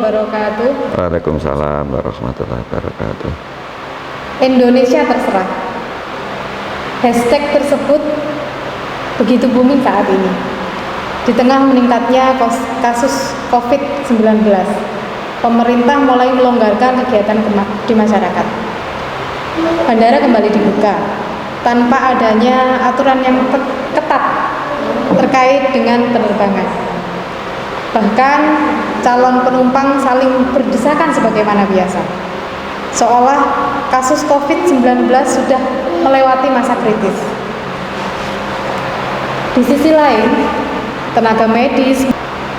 wabarakatuh. Waalaikumsalam warahmatullahi wabarakatuh. Indonesia terserah. Hashtag tersebut begitu booming saat ini. Di tengah meningkatnya kasus COVID-19, pemerintah mulai melonggarkan kegiatan di masyarakat. Bandara kembali dibuka tanpa adanya aturan yang ketat terkait dengan penerbangan. Bahkan calon penumpang saling berdesakan sebagaimana biasa, seolah kasus COVID-19 sudah melewati masa kritis. Di sisi lain, tenaga medis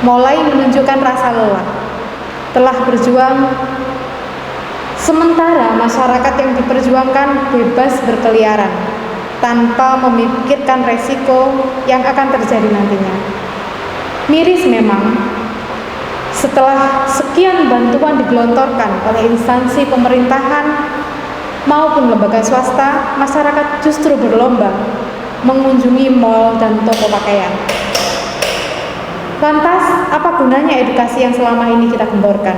mulai menunjukkan rasa lelah, telah berjuang, sementara masyarakat yang diperjuangkan bebas berkeliaran tanpa memikirkan resiko yang akan terjadi nantinya. Miris memang, setelah sekian bantuan digelontorkan oleh instansi pemerintahan maupun lembaga swasta, masyarakat justru berlomba mengunjungi mal dan toko pakaian. Lantas, apa gunanya edukasi yang selama ini kita gemborkan?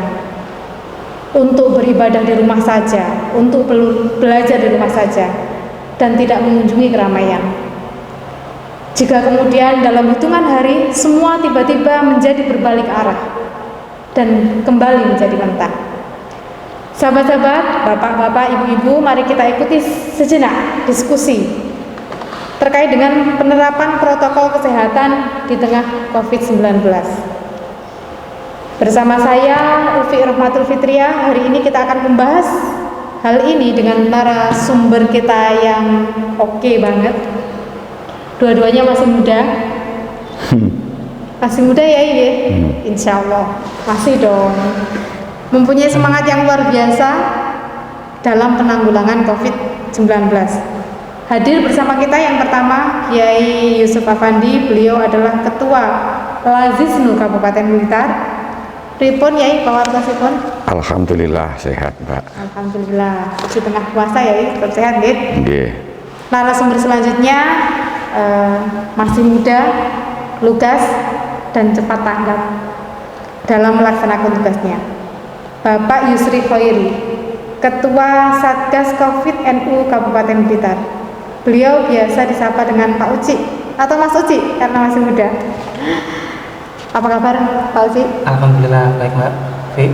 Untuk beribadah di rumah saja, untuk belajar di rumah saja, dan tidak mengunjungi keramaian. Jika kemudian dalam hitungan hari semua tiba-tiba menjadi berbalik arah dan kembali menjadi mentah. Sahabat-sahabat, bapak-bapak, ibu-ibu, mari kita ikuti sejenak diskusi terkait dengan penerapan protokol kesehatan di tengah COVID-19. Bersama saya, Ufi Rahmatul Fitriah, hari ini kita akan membahas hal ini dengan narasumber kita yang oke banget. Dua-duanya masih muda. Masih muda ya ini? Insya Allah, masih dong. Mempunyai semangat yang luar biasa dalam penanggulangan COVID-19. Hadir bersama kita yang pertama, Kiai Yusuf Afandi. Beliau adalah Ketua Lazisnu Kabupaten Blitar. Pripun Yai, pawartosipun? Alhamdulillah sehat, Mbak. Alhamdulillah. Di tengah puasa ya, tetap sehat nggih. Nggih. Narasumber selanjutnya masih muda, lugas dan cepat tanggap dalam melaksanakan tugasnya. Bapak Yusri Khairi, Ketua Satgas Covid NU Kabupaten Blitar. Beliau biasa disapa dengan Pak Uci atau Mas Uci karena masih muda. Apa kabar Pak Uci? Alhamdulillah baik Mbak Fi.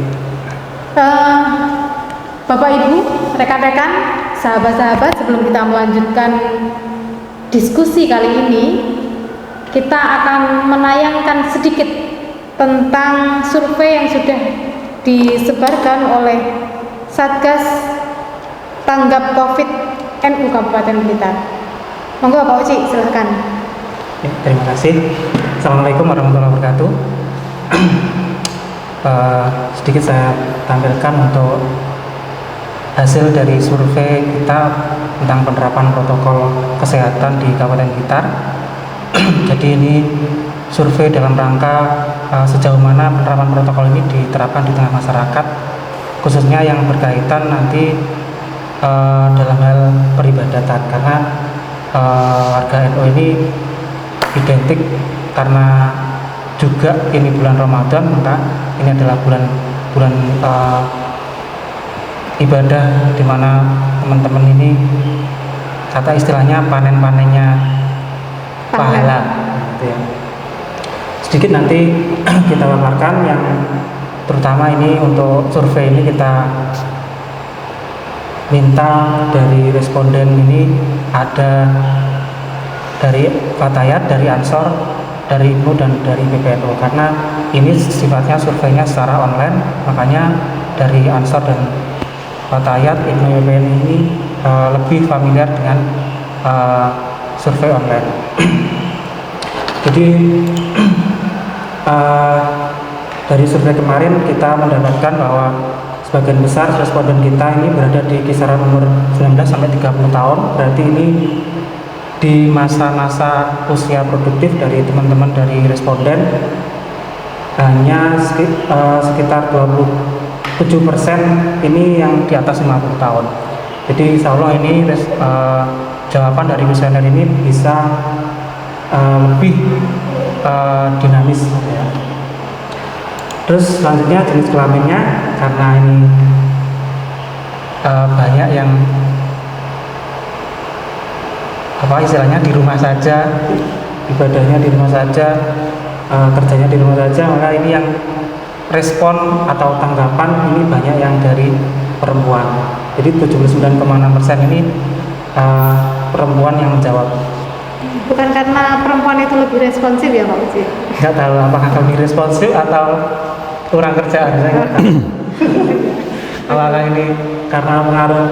Bapak Ibu, rekan-rekan, sahabat-sahabat, sebelum kita melanjutkan diskusi kali ini, kita akan menayangkan sedikit tentang survei yang sudah disebarkan oleh Satgas Tanggap Covid NU Kabupaten Blitar. Monggo Pak Uci, silahkan. Ya, terima kasih. Assalamualaikum warahmatullahi wabarakatuh. Sedikit saya tampilkan untuk hasil dari survei kita tentang penerapan protokol kesehatan di Kabupaten Blitar. Jadi ini survei dalam rangka sejauh mana penerapan protokol ini diterapkan di tengah masyarakat, khususnya yang berkaitan nanti dalam hal peribadatan, karena warga NU ini identik karena juga ini bulan Ramadan, maka ini adalah bulan ibadah di mana teman-teman ini kata istilahnya panen-panennya pahala gitu ya. Sedikit nanti kita paparkan yang terutama ini untuk survei ini kita minta dari responden ini ada dari Fatayat, dari Ansor, dari IPNU dan dari PPNU, karena ini sifatnya surveinya secara online, makanya dari Ansor dan Fatayat, IPNU, PPNU ini lebih familiar dengan survei online. Jadi dari survei kemarin kita mendapatkan bahwa sebagian besar responden kita ini berada di kisaran umur 19 sampai 30 tahun. Berarti ini di masa-masa usia produktif dari teman-teman dari responden hanya sekitar 27% ini yang di atas 50 tahun. Jadi insya Allah ini jawaban dari kuesioner ini bisa lebih dinamis ya. Terus selanjutnya jenis kelaminnya, karena ini banyak yang apa istilahnya di rumah saja, ibadahnya di rumah saja, kerjanya di rumah saja, maka ini yang respon atau tanggapan ini banyak yang dari perempuan. Jadi 79,6% ini perempuan yang menjawab. Bukan karena perempuan itu lebih responsif ya Pak Uci? Nggak tahu apakah lebih responsif atau kurang kerjaan, saya nggak tahu. Apakah ini karena pengaruh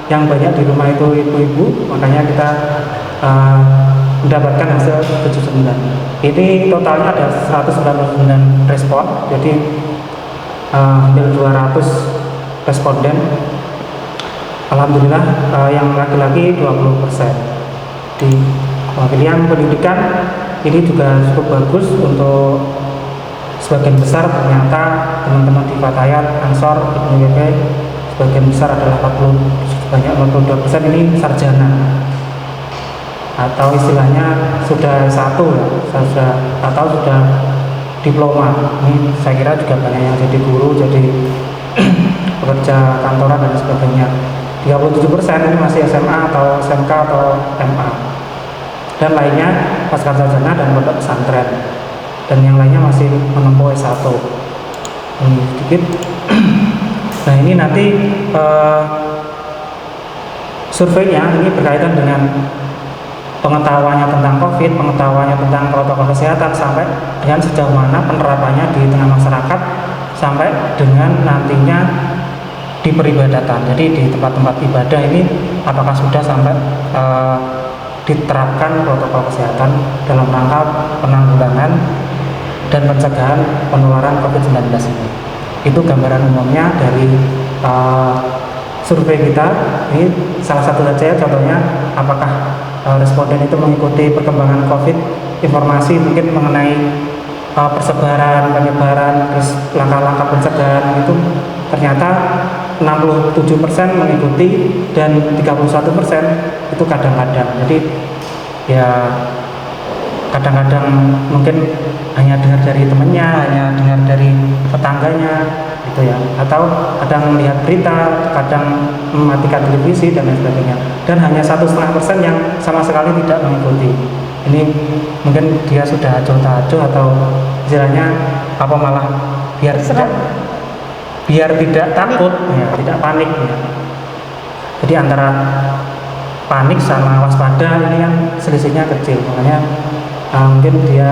yang banyak di rumah itu ibu-ibu, makanya kita mendapatkan hasil 79. Ini totalnya ada 199 respon, jadi hampir 200 responden. Alhamdulillah yang laki-laki 20%. Di pilihan pendidikan ini juga cukup bagus. Untuk sebagian besar ternyata teman-teman di Fatayat, Ansor, Ibnu YP sebagian besar adalah banyak 42% ini sarjana atau istilahnya sudah S1 ya, atau sudah diploma. Ini saya kira juga banyak yang jadi guru, jadi pekerja kantoran dan sebagainya. 37% ini masih SMA atau SMK atau MA, dan lainnya pasca sarjana dan pondok pesantren, dan yang lainnya masih menempuh S1. Ini sedikit. Nah ini nanti surveinya ini berkaitan dengan pengetahuannya tentang COVID, pengetahuannya tentang protokol kesehatan, sampai dengan sejauh mana penerapannya di tengah masyarakat, sampai dengan nantinya di peribadatan. Jadi di tempat-tempat ibadah ini apakah sudah sampai diterapkan protokol kesehatan dalam rangka penanggulangan dan pencegahan penularan COVID-19 ini. Itu gambaran umumnya dari survei kita. Ini salah satu saja contohnya, apakah responden itu mengikuti perkembangan COVID, informasi mungkin mengenai persebaran, penyebaran, terus langkah-langkah pencegahan, itu ternyata 67% mengikuti dan 31% itu kadang-kadang. Jadi ya kadang-kadang mungkin hanya dengar dari temannya, hanya dengar dari tetangganya gitu ya, atau kadang melihat berita, kadang mematikan televisi dan lain sebagainya. Dan hanya 1,5% yang sama sekali tidak mengikuti. Ini mungkin dia sudah acuh-acuh atau istilahnya apa, malah biar tidak takut ya, tidak panik ya. Jadi antara panik sama waspada ini yang selisihnya kecil, makanya mungkin dia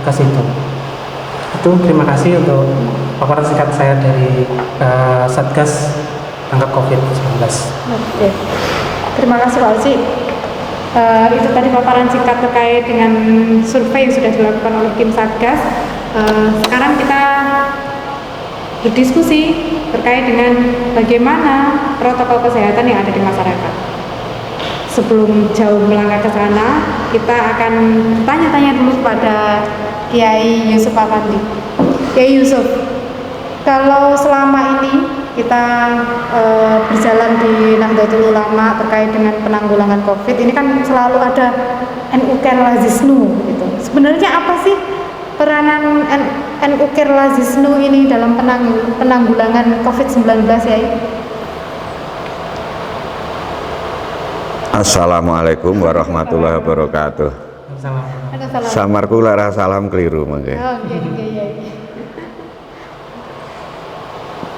ke situ. Itu terima kasih untuk paparan singkat saya dari Satgas Tanggap COVID-19. Oke. Terima kasih Pak Uci. Itu tadi paparan singkat terkait dengan survei yang sudah dilakukan oleh tim Satgas. Sekarang kita berdiskusi terkait dengan bagaimana protokol kesehatan yang ada di masyarakat. Sebelum jauh melangkah ke sana, kita akan tanya-tanya dulu kepada Kiai Yusuf Afandi. Kiai Yusuf, kalau selama ini kita berjalan di Nahdlatul Ulama terkait dengan penanggulangan COVID, ini kan selalu ada NU Kerlazisnu gitu. Sebenarnya apa sih peranan NU Kerlazisnu ini dalam penanggulangan COVID-19 ya? Assalamualaikum warahmatullahi wabarakatuh. Samarku lara salam keliru mangke.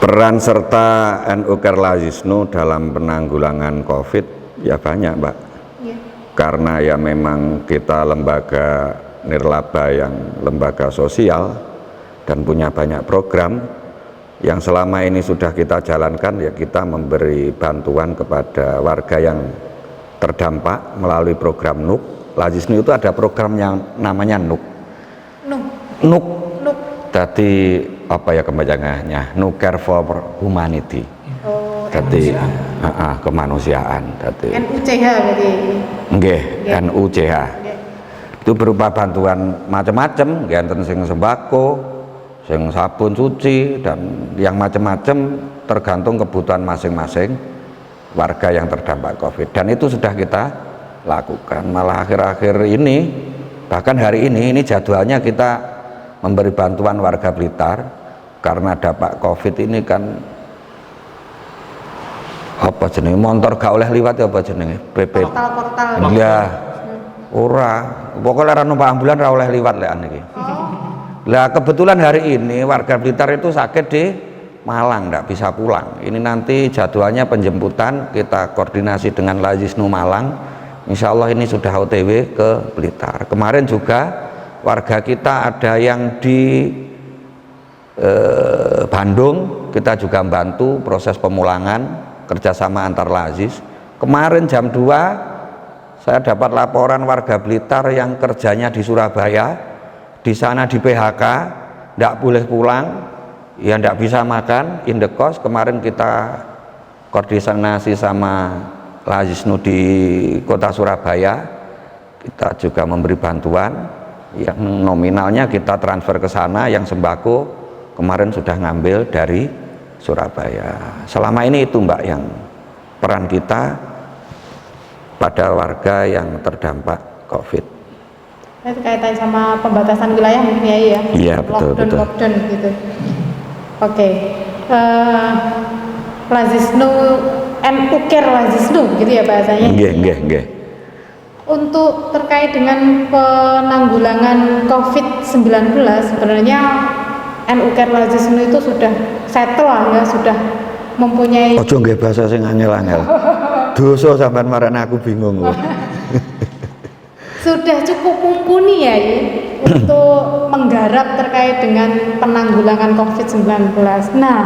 Peran serta NU Kerlazisnu dalam penanggulangan COVID ya banyak, Mbak. Ya. Karena ya memang kita lembaga nirlaba yang lembaga sosial dan punya banyak program yang selama ini sudah kita jalankan. Ya kita memberi bantuan kepada warga yang terdampak melalui program NUK. Lazisnu itu ada program yang namanya NUK. NUK. Jadi apa ya kepanjangannya? No Care for Humanity. Jadi kemanusiaan. Jadi NUCH berarti. Nggih, NUCH. Itu berupa bantuan macam-macam, enten sing sembako, sing sabun cuci, dan yang macam-macam tergantung kebutuhan masing-masing warga yang terdampak COVID. Dan itu sudah kita lakukan. Malah akhir-akhir ini, bahkan hari ini jadwalnya kita memberi bantuan warga Blitar karena dampak COVID ini kan apa jenenge motor gak oleh liwat ya apa jenenge portal ya ora pokoknya ora numpak ambulan ora oleh liwat lek niki. Lah kebetulan hari ini warga Blitar itu sakit di Malang, nggak bisa pulang. Ini nanti jadwalnya penjemputan, kita koordinasi dengan Lazisnu Malang. Insya Allah ini sudah OTW ke Blitar. Kemarin juga warga kita ada yang di Bandung, kita juga membantu proses pemulangan kerjasama antar Lazis. Kemarin jam 2 saya dapat laporan warga Blitar yang kerjanya di Surabaya, di sana di PHK, tidak boleh pulang, ya tidak bisa makan, indekos. Kemarin kita koordinasi sama Lazisnu di kota Surabaya, kita juga memberi bantuan yang nominalnya kita transfer ke sana, yang sembako kemarin sudah ngambil dari Surabaya. Selama ini itu Mbak yang peran kita pada warga yang terdampak COVID. Itu kaitan sama pembatasan wilayah mungkin ya? Iya betul. Lockdown gitu. Oke. Lazisnu Uker Lazisnu gitu ya bahasanya? Nggih. Untuk terkait dengan penanggulangan COVID-19 sebenarnya Uker Lazisnu itu sudah settle ya, sudah mempunyai. Ojo nggih bahasa sing angel-angel. Dosa sampean marane aku bingung loh. Sudah cukup mumpuni ya untuk menggarap terkait dengan penanggulangan COVID-19. Nah,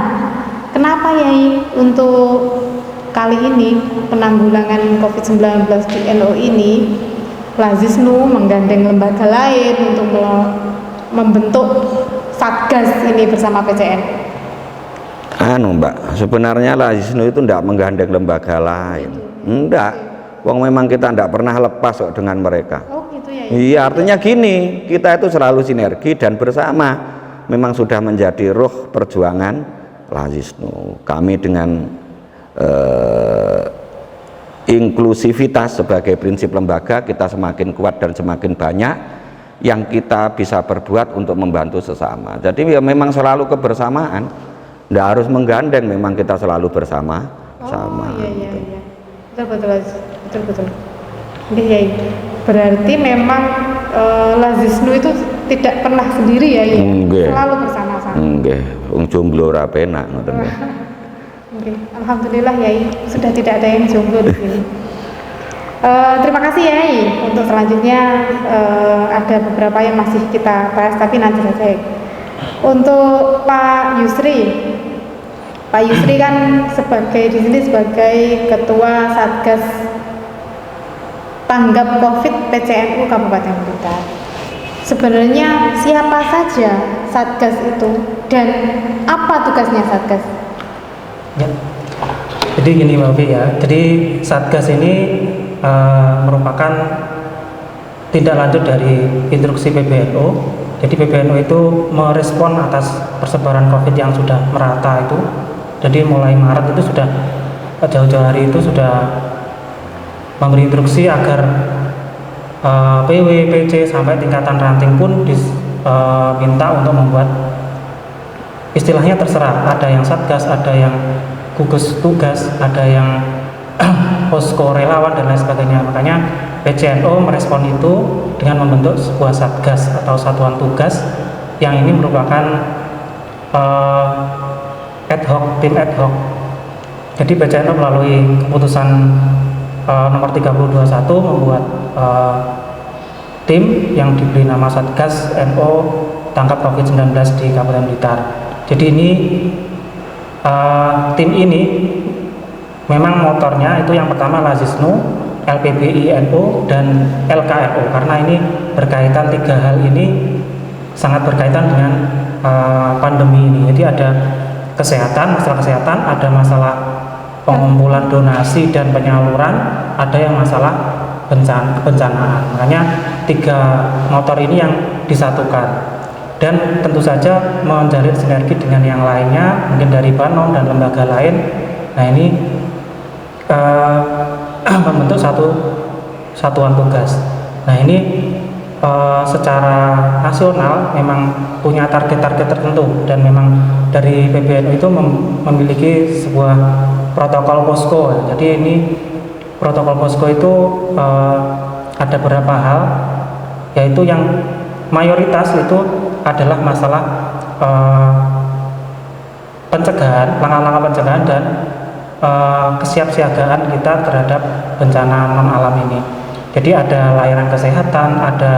kenapa ya untuk kali ini penanggulangan COVID-19 di NU ini Lazisnu menggandeng lembaga lain untuk membentuk Satgas ini bersama PCN? Mbak, sebenarnya Lazisnu itu tidak menggandeng lembaga lain. Enggak. Wong memang kita tidak pernah lepas kok dengan mereka. Oh gitu ya? Iya, artinya gini, kita itu selalu sinergi dan bersama. Memang sudah menjadi ruh perjuangan Lazisnu. Kami dengan inklusivitas sebagai prinsip lembaga, kita semakin kuat dan semakin banyak yang kita bisa berbuat untuk membantu sesama. Jadi ya memang selalu kebersamaan, tidak harus menggandeng, memang kita selalu bersama. Iya. Betul. Iya. Berarti memang Lazisnu itu tidak pernah sendiri ya? Selalu bersama-sama. Nggih, wong jomblo ora penak ngoten. Alhamdulillah Yai, sudah tidak ada yang jomblo di sini. Terima kasih Yai. Untuk selanjutnya ada beberapa yang masih kita bahas tapi nanti saja. Untuk Pak Yusri kan di sini sebagai Ketua Satgas Tanggap COVID PCNU Kabupaten Blitar. Sebenarnya siapa saja Satgas itu dan apa tugasnya Satgas? Ya. Jadi gini Mbak Ufi ya. Jadi Satgas ini merupakan tindak lanjut dari instruksi PBNU. Jadi PBNU itu merespon atas persebaran COVID yang sudah merata itu. Jadi mulai Maret itu sudah jauh-jauh hari itu sudah memberi instruksi agar PW, PC sampai tingkatan ranting pun diminta untuk membuat, istilahnya terserah, ada yang Satgas, ada yang gugus tugas, ada yang posko relawan dan lain sebagainya. Makanya PCNU merespon itu dengan membentuk sebuah Satgas atau satuan tugas yang ini merupakan tim ad hoc. Jadi PCNU melalui keputusan nomor 3021 membuat tim yang diberi nama Satgas NU Tangkap COVID-19 di Kabupaten Blitar. Jadi ini tim ini memang motornya itu yang pertama Lazisnu, LPBI NU dan LKNU, karena ini berkaitan, tiga hal ini sangat berkaitan dengan pandemi ini. Jadi ada kesehatan, masalah kesehatan, ada masalah pengumpulan donasi dan penyaluran, ada yang masalah kebencanaan. Makanya tiga motor ini yang disatukan dan tentu saja menjalin sinergi dengan yang lainnya, mungkin dari Banom dan lembaga lain. Nah ini membentuk satu satuan tugas. Nah ini secara nasional memang punya target-target tertentu, dan memang dari PBNU itu memiliki sebuah protokol posko. Jadi ini protokol posko itu ada beberapa hal, yaitu yang mayoritas itu adalah masalah pencegahan, langkah-langkah pencegahan dan kesiapsiagaan kita terhadap bencana non alam ini. Jadi ada layanan kesehatan, ada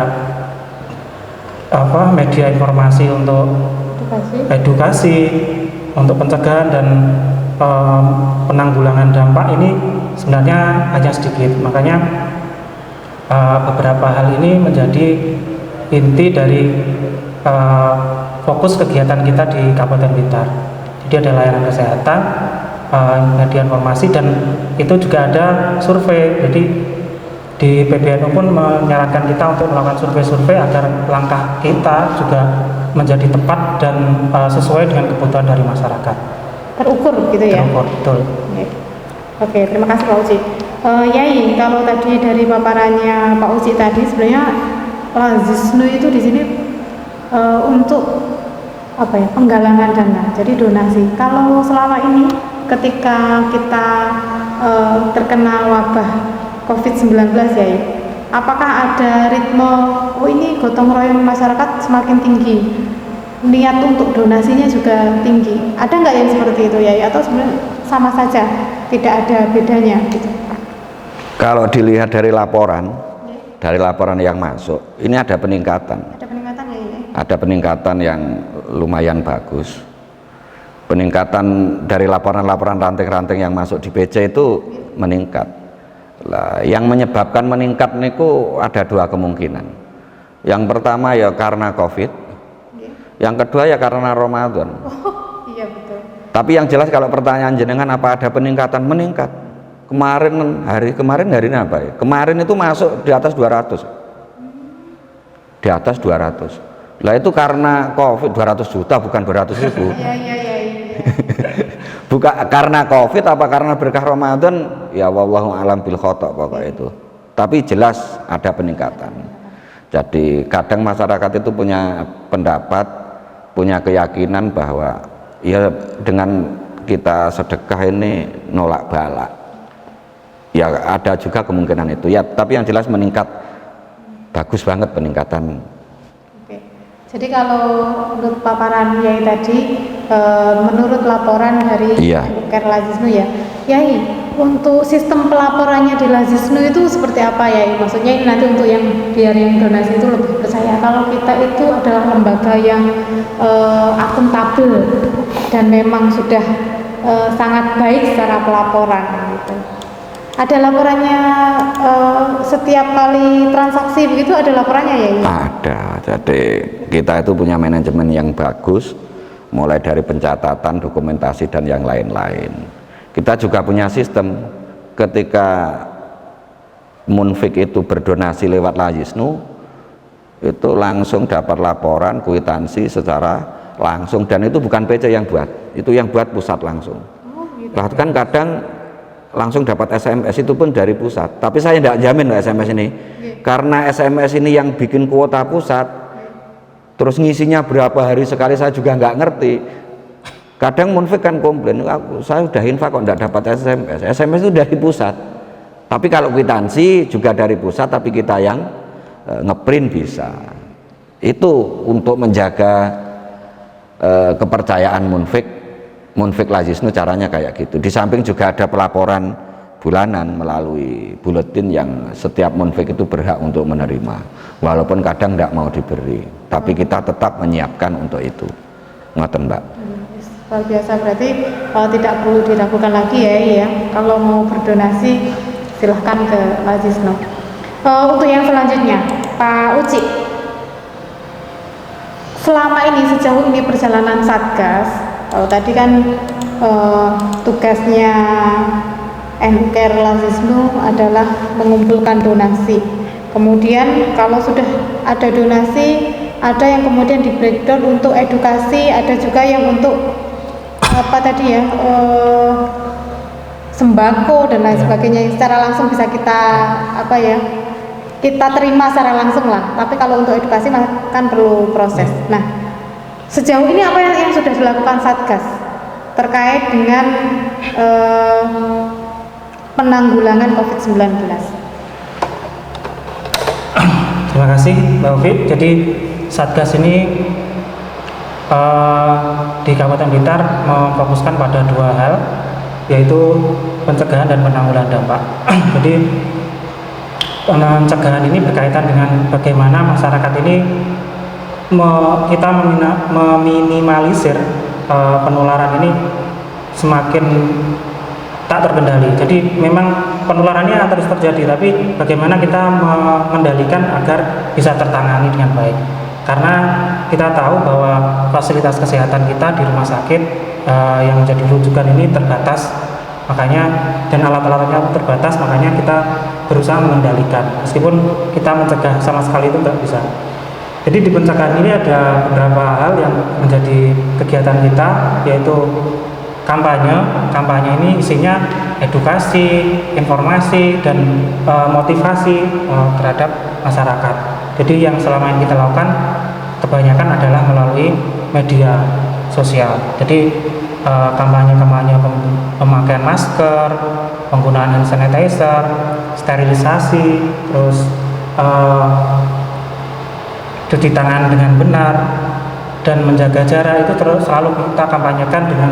media informasi untuk edukasi untuk pencegahan dan penanggulangan dampak ini sebenarnya hanya sedikit. Makanya beberapa hal ini menjadi inti dari fokus kegiatan kita di Kabupaten Blitar. Jadi ada layanan kesehatan, media informasi, dan itu juga ada survei. Jadi di PBNU pun menyarankan kita untuk melakukan survei-survei agar langkah kita juga menjadi tepat dan sesuai dengan kebutuhan dari masyarakat. Terukur gitu ya? Terukur, betul. Oke, terima kasih Pak Uci. Yai, kalau tadi dari paparannya Pak Uci tadi, sebenarnya Lazisnu itu di sini untuk apa ya, penggalangan dana, jadi donasi. Kalau selama ini ketika kita terkena wabah COVID-19 ya, apakah ada ritme, oh ini gotong royong masyarakat semakin tinggi, niat untuk donasinya juga tinggi, ada nggak yang seperti itu ya, atau sebenarnya sama saja, tidak ada bedanya gitu? Kalau dilihat dari laporan yang masuk, ini ada peningkatan. Ada peningkatan ya? Ada peningkatan yang lumayan bagus. Peningkatan dari laporan-laporan ranting-ranting yang masuk di PC itu meningkat. Lah, yang menyebabkan meningkat niku ada dua kemungkinan. Yang pertama ya karena COVID, yang kedua ya karena Ramadan. Oh iya betul. Tapi yang jelas kalau pertanyaan jenengan apa ada peningkatan, meningkat. Hari kemarin ini apa ya? Kemarin itu masuk di atas 200. Di atas 200. Lah itu karena COVID, 200 juta bukan 200 ribu. Iya. Bukan karena COVID apa karena berkah Ramadan, ya wallahu alam bil khata' pokok itu. Tapi jelas ada peningkatan. Jadi kadang masyarakat itu punya pendapat, punya keyakinan bahwa ya dengan kita sedekah ini nolak bala. Ya ada juga kemungkinan itu ya, tapi yang jelas meningkat, bagus banget peningkatan. Oke. Jadi kalau menurut paparan Yai tadi, menurut laporan dari Care Lazisnu ya, Yai, untuk sistem pelaporannya di Lazisnu itu seperti apa Yai? Maksudnya ini nanti untuk yang biar yang donasi itu lebih percaya kalau kita itu adalah lembaga yang akuntabel dan memang sudah sangat baik secara pelaporan gitu. Ada laporannya setiap kali transaksi begitu, ada laporannya ya? Ada. Jadi kita itu punya manajemen yang bagus, mulai dari pencatatan, dokumentasi dan yang lain-lain. Kita juga punya sistem ketika munfik itu berdonasi lewat Lazisnu, itu langsung dapat laporan kwitansi secara langsung, dan itu bukan PC yang buat, itu yang buat pusat langsung. Bahkan kadang langsung dapat SMS itu pun dari pusat, tapi saya tidak jamin SMS ini, karena SMS ini yang bikin kuota pusat, terus ngisinya berapa hari sekali saya juga nggak ngerti. Kadang munfik kan komplain, saya udah infak kok nggak dapat SMS. SMS itu dari pusat, tapi kalau kwitansi juga dari pusat, tapi kita yang ngeprint bisa. Itu untuk menjaga kepercayaan munfik Lazisnu, caranya kayak gitu. Di samping juga ada pelaporan bulanan melalui buletin yang setiap munfik itu berhak untuk menerima, walaupun kadang tidak mau diberi, tapi kita tetap menyiapkan untuk itu. Ngoten Mbak. Luar biasa, berarti tidak perlu diragukan lagi ya, kalau mau berdonasi silahkan ke Lazisnu. Untuk yang selanjutnya Pak Uci, selama ini sejauh ini perjalanan Satgas, kalau tadi kan tugasnya Care Lazisnu adalah mengumpulkan donasi. Kemudian kalau sudah ada donasi, ada yang kemudian di breakdown untuk edukasi, ada juga yang untuk apa tadi ya, sembako dan lain sebagainya, yang secara langsung bisa kita apa ya, kita terima secara langsung lah, tapi kalau untuk edukasi kan perlu proses. Nah, sejauh ini apa yang sudah dilakukan Satgas terkait dengan penanggulangan COVID-19? Terima kasih Mbak Ufi. Jadi Satgas ini di Kabupaten Blitar memfokuskan pada dua hal, yaitu pencegahan dan penanggulangan dampak. Jadi pencegahan ini berkaitan dengan bagaimana masyarakat ini kita meminimalisir penularan ini semakin tak terkendali. Jadi memang penularannya akan terus terjadi, tapi bagaimana kita mengendalikan agar bisa tertangani dengan baik. Karena kita tahu bahwa fasilitas kesehatan kita di rumah sakit yang menjadi rujukan ini terbatas, makanya dan alat-alatnya terbatas, makanya kita berusaha mengendalikan. Meskipun kita mencegah sama sekali itu nggak bisa. Jadi di pencegahan ini ada beberapa hal yang menjadi kegiatan kita, yaitu kampanye. Kampanye ini isinya edukasi, informasi, dan motivasi terhadap masyarakat. Jadi yang selama ini kita lakukan kebanyakan adalah melalui media sosial. Jadi kampanye-kampanye pemakaian masker, penggunaan hand sanitizer, sterilisasi, terus cuci tangan dengan benar, dan menjaga jarak itu terus selalu kita kampanyekan dengan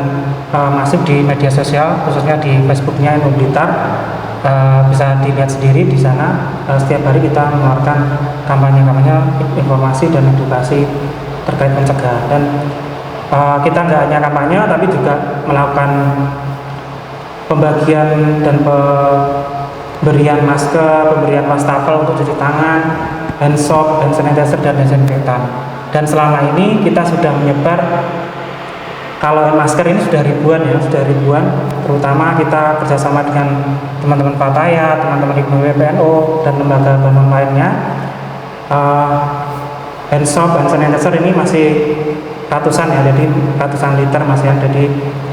masif di media sosial, khususnya di Facebooknya NU Blitar. Bisa dilihat sendiri di sana, setiap hari kita mengeluarkan kampanye-kampanye informasi dan edukasi terkait pencegahan. Dan kita nggak hanya kampanye, tapi juga melakukan pembagian dan pemberian masker, pemberian wastafel untuk cuci tangan, hand soap, hand sanitizer, dan desinfektan. Dan selama ini kita sudah menyebar, kalau masker ini sudah ribuan, terutama kita kerjasama dengan teman-teman Fataya, teman-teman Ibu WPNO, dan lembaga bantuan lainnya. Hand soap, hand sanitizer ini masih ratusan ya, jadi ratusan liter masih ada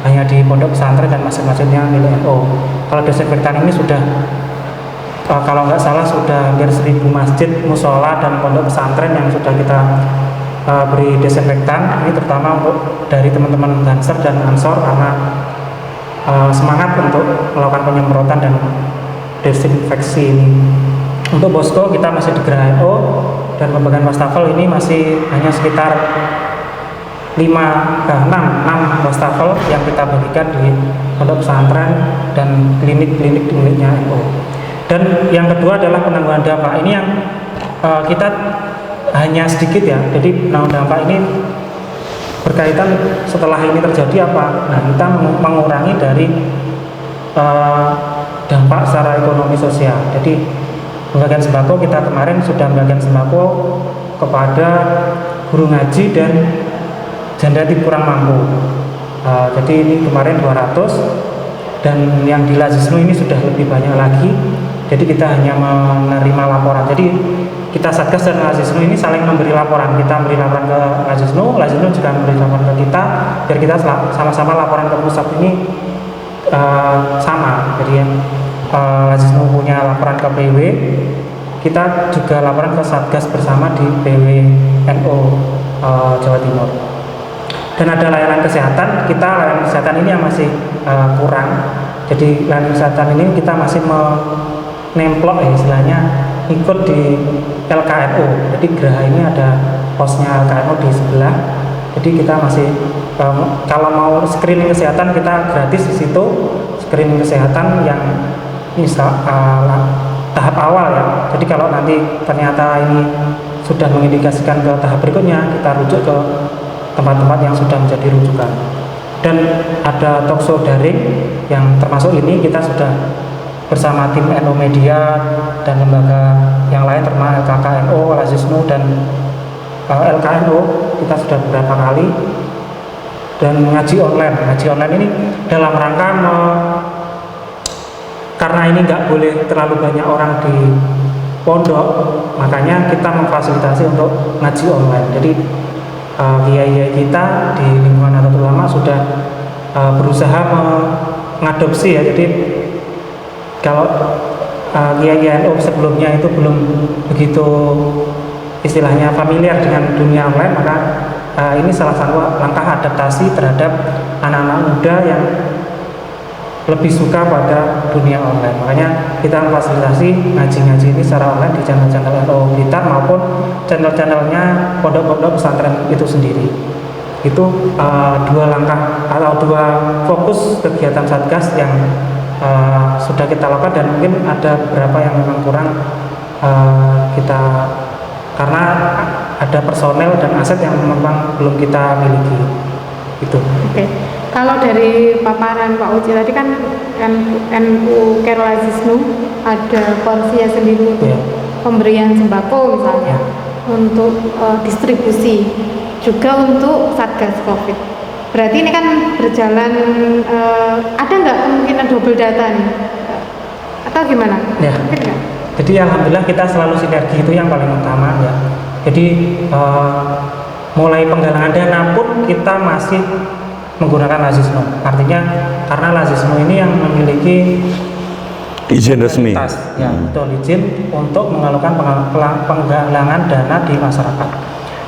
hanya di pondok pesantren dan masjid-masjidnya milik NU. Kalau desinfektan ini sudah kalau nggak salah sudah hampir 1.000 masjid, musola, dan pondok pesantren yang sudah kita beri desinfektan. Ini terutama untuk dari teman-teman Banser dan Ansor, karena semangat untuk melakukan penyemprotan dan desinfeksi ini. Untuk posko kita masih di Geraha NU, dan pembagian wastafel ini masih hanya sekitar 6 wastafel yang kita bagikan di pondok pesantren dan klinik-klinik miliknya NU. Dan yang kedua adalah penanggulangan dampak. Ini yang kita hanya sedikit ya. Jadi penanggulangan dampak ini berkaitan setelah ini terjadi apa? Nah, kita mengurangi dari dampak secara ekonomi sosial. Jadi pembagian sembako, kita kemarin sudah membagikan sembako kepada guru ngaji dan janda kurang mampu. Jadi ini kemarin 200, dan yang di Lazisnu ini sudah lebih banyak lagi. Jadi kita hanya menerima laporan. Jadi kita Satgas dan Lazisnu ini saling memberi laporan. Kita memberi laporan ke Lazisnu, Lazisnu juga memberi laporan ke kita, biar kita sama-sama laporan ke pusat ini sama. Jadi Lazisnu punya laporan ke PW, kita juga laporan ke Satgas bersama di PW NU Jawa Timur. Dan ada layanan kesehatan, kita layanan kesehatan ini yang masih kurang. Jadi layanan kesehatan ini kita masih nemplok ya istilahnya, ikut di LKNU. Jadi Geraha ini ada posnya LKNU di sebelah. Jadi kita masih kalau mau screening kesehatan kita gratis di situ. Screening kesehatan yang tahap awal ya. Jadi kalau nanti ternyata ini sudah mengindikasikan ke tahap berikutnya, kita rujuk ke tempat-tempat yang sudah menjadi rujukan. Dan ada talkshow daring yang termasuk ini kita sudah bersama tim NU Media dan lembaga yang lain termasuk LKKNU, Lazisnu, dan LKNU, kita sudah beberapa kali. Dan ngaji online ini dalam rangka karena ini nggak boleh terlalu banyak orang di pondok, makanya kita memfasilitasi untuk ngaji online. Jadi kiai kita di lingkungan Nahdlatul Ulama sudah berusaha mengadopsi ya. Jadi kalau Kiai NU sebelumnya itu belum begitu istilahnya familiar dengan dunia online, maka ini salah satu langkah adaptasi terhadap anak-anak muda yang lebih suka pada dunia online. Makanya kita memfasilitasi ngaji-ngaji ini secara online di channel-channel NU Blitar maupun channel-channelnya pondok-pondok pesantren itu sendiri. Itu dua langkah atau dua fokus kegiatan Satgas yang sudah kita lakukan, dan mungkin ada beberapa yang memang kurang kita, karena ada personel dan aset yang memang belum kita miliki. Itu. Oke. Kalau dari paparan Pak Uci tadi kan NU Kerolazisnu ada porsinya sendiri untuk pemberian sembako misalnya, untuk distribusi, juga untuk Satgas Covid. Berarti ini kan berjalan, ada nggak kemungkinan double data nih? Atau gimana? Ya. Jadi alhamdulillah kita selalu sinergi, itu yang paling utama ya. Jadi mulai penggalangan dana pun kita masih menggunakan Lazisnu. Artinya karena Lazisnu ini yang memiliki izin resmi, ya, betul, izin untuk mengalukan penggalangan dana di masyarakat.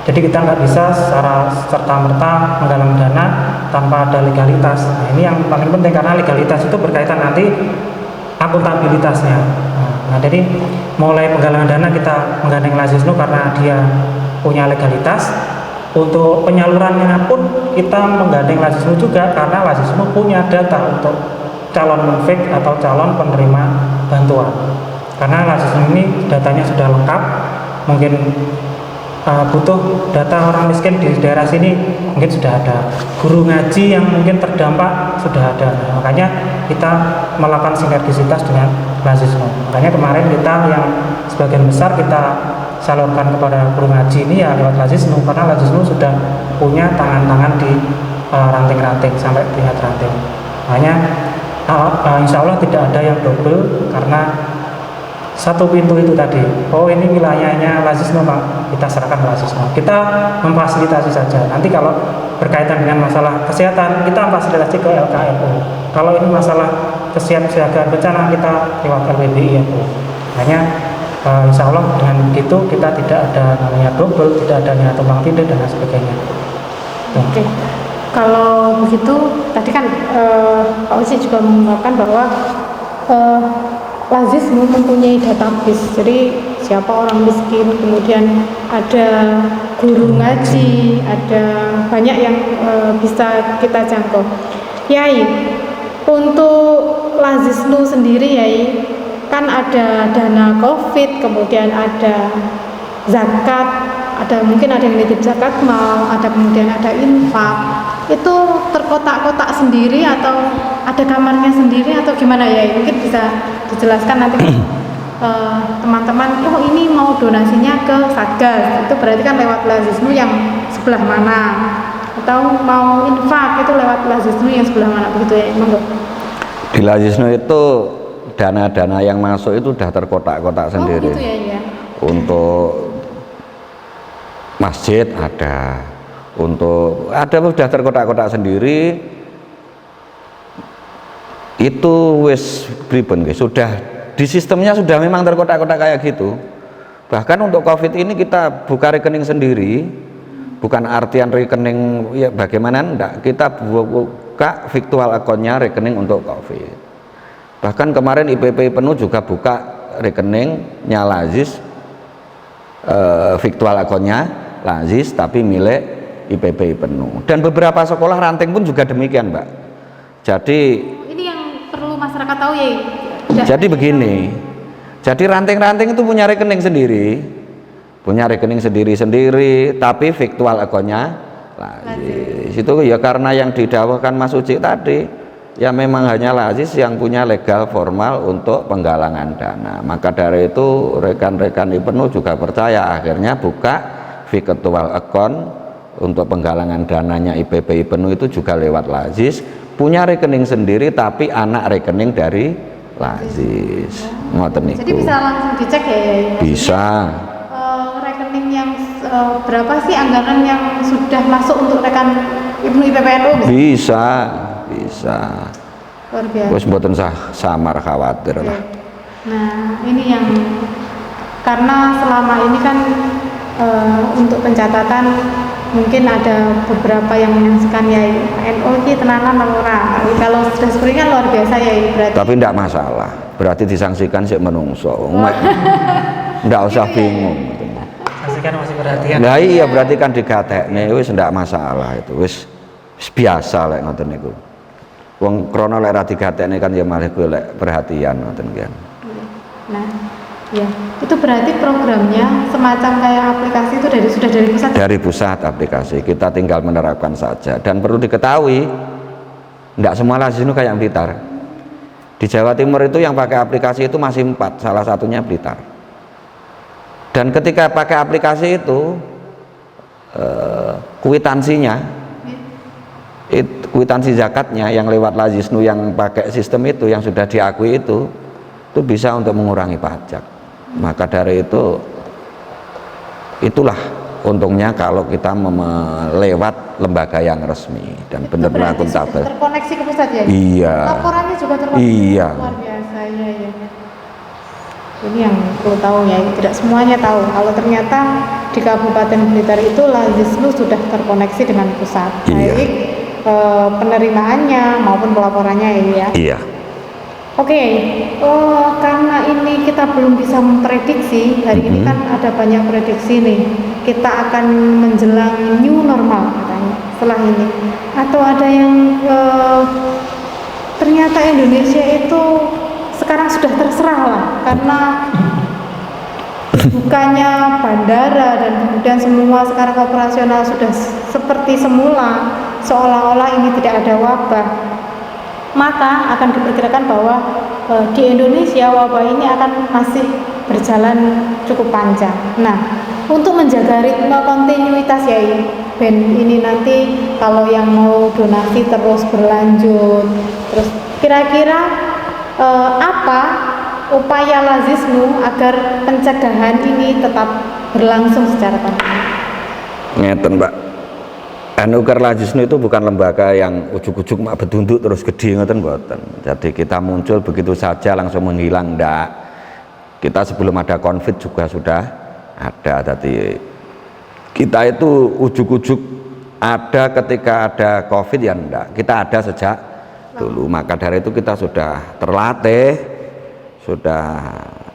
Jadi kita nggak bisa secara serta-merta menggalang dana tanpa ada legalitas. Nah, ini yang paling penting, karena legalitas itu berkaitan nanti akuntabilitasnya. Nah, jadi mulai penggalangan dana kita menggandeng Lazisnu karena dia punya legalitas. Untuk penyalurannya pun kita menggandeng Lazisnu juga, karena Lazisnu punya data untuk calon munfik atau calon penerima bantuan. Karena Lazisnu ini datanya sudah lengkap, mungkin butuh data orang miskin di daerah sini mungkin sudah ada, guru ngaji yang mungkin terdampak sudah ada. Nah, makanya kita melakukan sinergisitas dengan Lazisnu. Makanya kemarin kita yang sebagian besar kita salurkan kepada guru ngaji ini ya lewat Lazisnu, karena Lazisnu sudah punya tangan-tangan di ranting-ranting sampai tingkat ranting. Makanya insya Allah tidak ada yang double, karena satu pintu itu tadi. Oh, ini wilayahnya Lazisnu Pak, kita serahkan Lazisnu. Kita memfasilitasi saja. Nanti kalau berkaitan dengan masalah kesehatan, kita memfasilitasi ke LKMU. Kalau ini masalah kesiapsiagaan bencana, kita lewat LPBI. Hanya insya Allah dengan begitu kita tidak ada namanya double, tidak ada namanya tumpang tindih dan sebagainya. Oke. Kalau begitu tadi kan Pak Uci juga mengungkapkan bahwa Lazisnu mempunyai database. Jadi siapa orang miskin, kemudian ada guru ngaji, ada banyak yang bisa kita jangkau. Yai, untuk Lazisnu sendiri Yai, kan ada dana Covid, kemudian ada zakat, ada mungkin ada yang nitip zakat mal, ada kemudian ada infak. Itu terkotak-kotak sendiri atau ada kamarnya sendiri atau gimana ya? Mungkin bisa dijelaskan nanti teman-teman. Oh, ini mau donasinya ke Satgas, itu berarti kan lewat Lazisnu yang sebelah mana? Atau mau infak itu lewat Lazisnu yang sebelah mana, begitu ya? Monggo. Di Lazisnu itu dana-dana yang masuk itu sudah terkotak-kotak sendiri. Gitu ya. Untuk masjid ada, sudah terkotak-kotak sendiri. Itu wis pripun guys, sudah di sistemnya sudah memang terkotak-kotak kayak gitu. Bahkan untuk Covid ini kita buka rekening sendiri, bukan artian rekening ya bagaimana, enggak, kita buka virtual akunnya rekening untuk Covid. Bahkan kemarin IPP penuh juga buka rekeningnya Lazis, virtual akunnya Lazis tapi milik IPP penuh. Dan beberapa sekolah ranting pun juga demikian, Mbak. Jadi ini yang perlu masyarakat tahu ya. Jadi begini, jadi ranting-ranting itu punya rekening sendiri, tapi virtual akunnya Lazis. Itu ya karena yang didakwakan Mas Uci tadi. Ya memang hanya Lazis yang punya legal formal untuk penggalangan dana. Maka dari itu rekan-rekan IPENU juga percaya, akhirnya buka virtual account untuk penggalangan dananya IPP IPENU itu juga lewat Lazis, punya rekening sendiri tapi anak rekening dari Lazis. Ngoten niku. Jadi bisa langsung dicek ya? Bisa. Rekening yang berapa sih anggaran yang sudah masuk untuk rekan IPENU IPPNU? Bisa. Luar biasa. Wis mboten samar khawatir lah. Nah, ini yang karena selama ini kan untuk pencatatan mungkin ada beberapa yang menyaksikan ya NU ini tenanan orang. Kalau sudah seperti kan luar biasa ya berarti. Tapi tidak masalah, berarti disangsikan sih menungso. Tidak usah bingung. Sanksikan masih perhatian. Nah iya berarti kan digatekne wis ndak masalah itu wis biasa lek ngoten niku. Wong krana lek ra digatekne kan ya malah golek perhatian ngoten kan. Nah, ya. Itu berarti programnya semacam kayak aplikasi itu sudah dari pusat. Dari pusat aplikasi, kita tinggal menerapkan saja dan perlu diketahui ndak semua Lazisnu kayak Blitar. Di Jawa Timur itu yang pakai aplikasi itu masih 4, salah satunya Blitar. Dan ketika pakai aplikasi itu kwitansinya kwitansi zakatnya yang lewat Lazisnu yang pakai sistem itu yang sudah diakui itu bisa untuk mengurangi pajak. Maka dari itu itulah untungnya kalau kita lewat lembaga yang resmi dan benar-benar akuntabel. Terkoneksi ke pusat ya? Iya. Laporannya juga terkoneksi. Iya. Luar biasa ya. Ini yang perlu tahu ya, tidak semuanya tahu kalau ternyata di Kabupaten Blitar itu Lazisnu sudah terkoneksi dengan pusat, iya. Baik penerimaannya maupun pelaporannya ya. Iya. Oke, karena ini kita belum bisa memprediksi, hari ini kan ada banyak prediksi nih, kita akan menjelang new normal katanya setelah ini, atau ada yang ternyata Indonesia itu sekarang sudah terserah lah karena bukannya bandara dan kemudian semua sekarang operasional sudah seperti semula, seolah-olah ini tidak ada wabah, maka akan diperkirakan bahwa di Indonesia wabah ini akan masih berjalan cukup panjang. Nah, untuk menjaga ritme kontinuitas ya Ben, ini nanti kalau yang mau donasi terus berlanjut, terus kira-kira apa upaya Lazisnu agar pencegahan ini tetap berlangsung secara kontinu? Ngeten Mbak, Ukar Lazisnu itu bukan lembaga yang ujuk-ujuk mak bedunduk terus gede ngoten mboten. Jadi kita muncul begitu saja langsung menghilang, ndak. Kita sebelum ada Covid juga sudah ada. Jadi kita itu ujuk-ujuk ada ketika ada Covid ya ndak. Kita ada sejak dulu. Maka dari itu kita sudah terlatih, sudah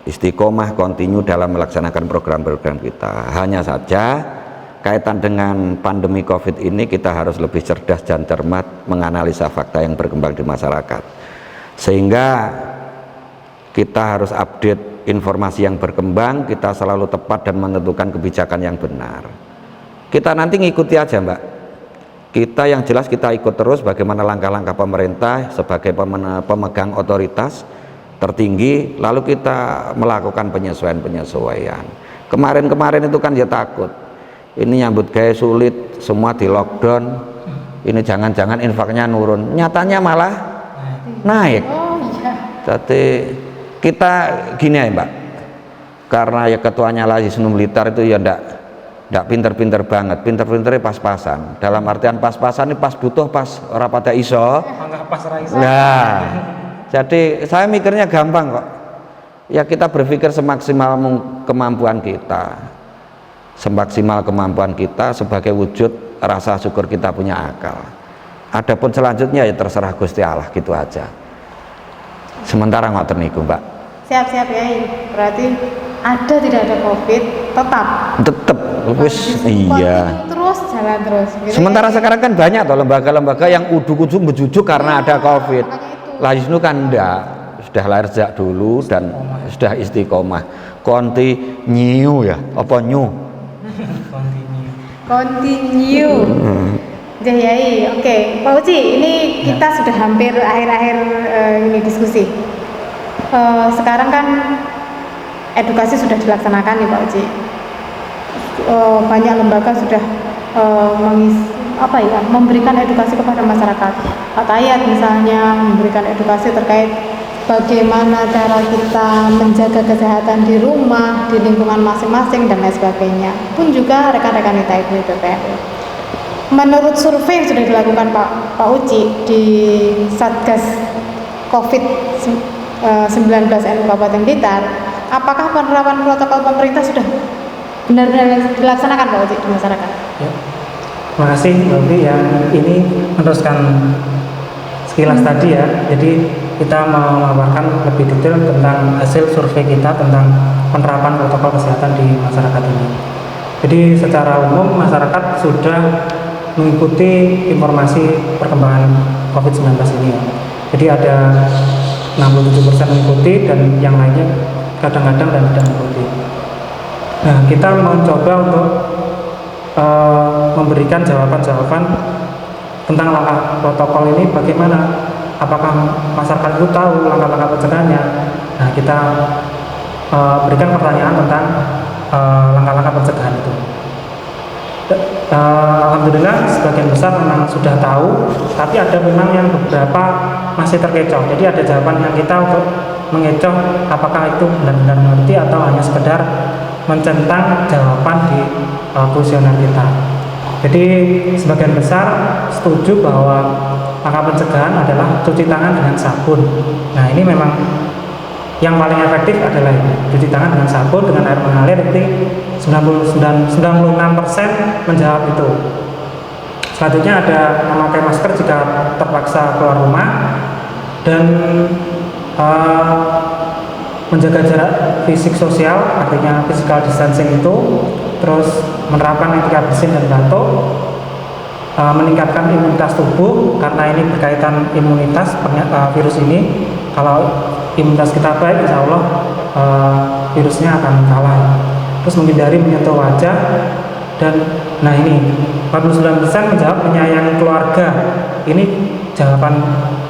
istiqomah kontinu dalam melaksanakan program-program kita. Hanya saja kaitan dengan pandemi Covid ini kita harus lebih cerdas dan cermat menganalisa fakta yang berkembang di masyarakat, sehingga kita harus update informasi yang berkembang, kita selalu tepat dan menentukan kebijakan yang benar. Kita nanti ngikuti aja Mbak, kita yang jelas kita ikut terus bagaimana langkah-langkah pemerintah sebagai pemegang otoritas tertinggi, lalu kita melakukan penyesuaian. Kemarin-kemarin itu kan ya takut, ini nyambut gaya sulit, semua di lockdown, ini jangan-jangan infaknya nurun, nyatanya malah naik. Jadi kita gini ya Mbak, karena ya ketuanya Lazisnu Blitar itu ya ndak pinter-pinter banget, pinter-pinternya pas-pasan, dalam artian pas-pasan ini pas butuh, pas ora pada iso. Nah, jadi saya mikirnya gampang kok, ya kita berpikir semaksimal kemampuan kita, semaksimal kemampuan kita sebagai wujud rasa syukur kita punya akal. Adapun selanjutnya ya terserah Gusti Allah, gitu aja. Sementara ngoten niku Mbak. Siap-siap ya, berarti ada tidak ada Covid tetap wis iya terus jalan terus gitu. Sementara sekarang kan banyak toh lembaga-lembaga yang ujuk-ujuk bejujuk karena ada Covid. Lazisnu kan enggak, sudah lahir sejak dulu dan sudah istiqomah continue ya, apa new continue. Jayai, oke. Pak Uci, ini kita sudah hampir akhir-akhir ini diskusi. Sekarang kan edukasi sudah dilaksanakan nih Pak Uci. Banyak lembaga sudah memberikan edukasi kepada masyarakat. Pak Tayat misalnya memberikan edukasi terkait bagaimana cara kita menjaga kesehatan di rumah, di lingkungan masing-masing dan lain sebagainya. Pun juga rekan-rekan kita itu PPR. Menurut survei yang sudah dilakukan Pak Uci di Satgas COVID-19 19 NU Kabupaten Blitar, apakah penerapan protokol pemerintah sudah benar-benar dilaksanakan Pak Uci di masyarakat? Ya. Terima kasih Mbak Uci yang ini meneruskan sekilas tadi ya. Jadi kita memaparkan lebih detail tentang hasil survei kita tentang penerapan protokol kesehatan di masyarakat ini. Jadi secara umum masyarakat sudah mengikuti informasi perkembangan COVID-19 ini ya. Jadi ada 67% mengikuti dan yang lainnya kadang-kadang dan tidak mengikuti. Nah, kita mencoba untuk memberikan jawaban-jawaban tentang langkah protokol ini bagaimana, apakah masyarakat itu tahu langkah-langkah pencegahannya. Nah, kita berikan pertanyaan tentang langkah-langkah pencegahan itu. Alhamdulillah sebagian besar memang sudah tahu, tapi ada memang yang beberapa masih terkecoh. Jadi ada jawaban yang kita untuk mengecoh apakah itu benar-benar mengerti atau hanya sekedar mencentang jawaban di kuesioner kita. Jadi sebagian besar setuju bahwa langkah pencegahan adalah cuci tangan dengan sabun. Nah, ini memang yang paling efektif adalah cuci tangan dengan sabun dengan air mengalir. Jadi 96% menjawab itu. Selanjutnya ada memakai masker jika terpaksa keluar rumah dan menjaga jarak fisik sosial, artinya physical distancing itu, terus menerapkan etika bersin dan batuk, meningkatkan imunitas tubuh karena ini berkaitan imunitas virus ini. Kalau imunitas kita baik, insya Allah virusnya akan kalah. Terus menghindari menyentuh wajah dan nah ini 49% menjawab menyayangi keluarga. Ini jawaban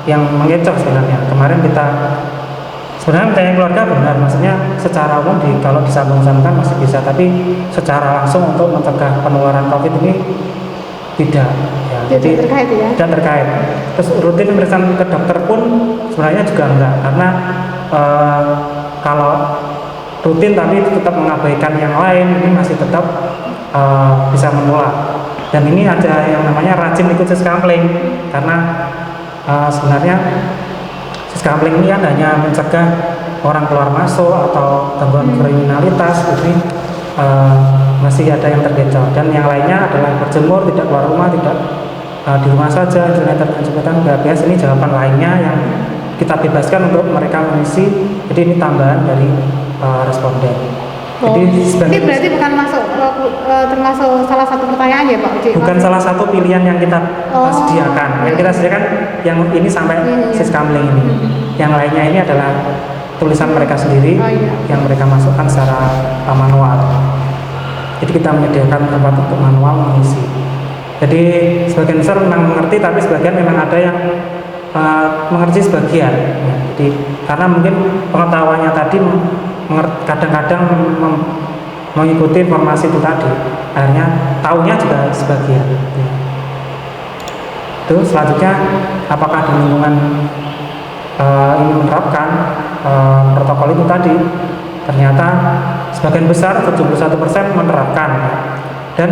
yang mengecoh sebenarnya. Kemarin kita sebenarnya menyayangi keluarga benar, maksudnya secara umum kalau disambung-sambungkan masih bisa, tapi secara langsung untuk mencegah penularan COVID ini tidak. Ya, jadi terkait ya? Tidak terkait. Terus rutin pemeriksaan ke dokter pun sebenarnya juga enggak, karena kalau rutin tapi tetap mengabaikan yang lain, ini masih tetap bisa menular. Dan ini ada yang namanya rajin ikut siskampling, karena sebenarnya siskampling ini kan hanya mencegah orang keluar masuk atau gangguan kriminalitas. Ini masih ada yang terkecoh, dan yang lainnya adalah berjemur, tidak keluar rumah, tidak di rumah saja, internet dan jembatan BHBS. Ini jawaban lainnya yang kita bebaskan untuk mereka mengisi. Jadi ini tambahan dari responden. Jadi ini berarti bukan termasuk salah satu pertanyaan ya Pak Uci? Bukan salah satu pilihan yang kita sediakan. Yang kita sediakan yang ini sampai siskampling ini. Yang lainnya ini adalah tulisan mereka sendiri yang mereka masukkan secara manual. Jadi kita menyediakan tempat untuk manual mengisi. Jadi sebagian besar memang mengerti, tapi sebagian memang ada yang mengerti sebagian. Ya, jadi karena mungkin pengetahuannya tadi kadang-kadang mengikuti informasi itu tadi, akhirnya tahunya juga sebagian. Ya. Terus selanjutnya, apakah di lingkungan ini menerapkan protokol itu tadi? Ternyata sebagian besar 71% menerapkan, dan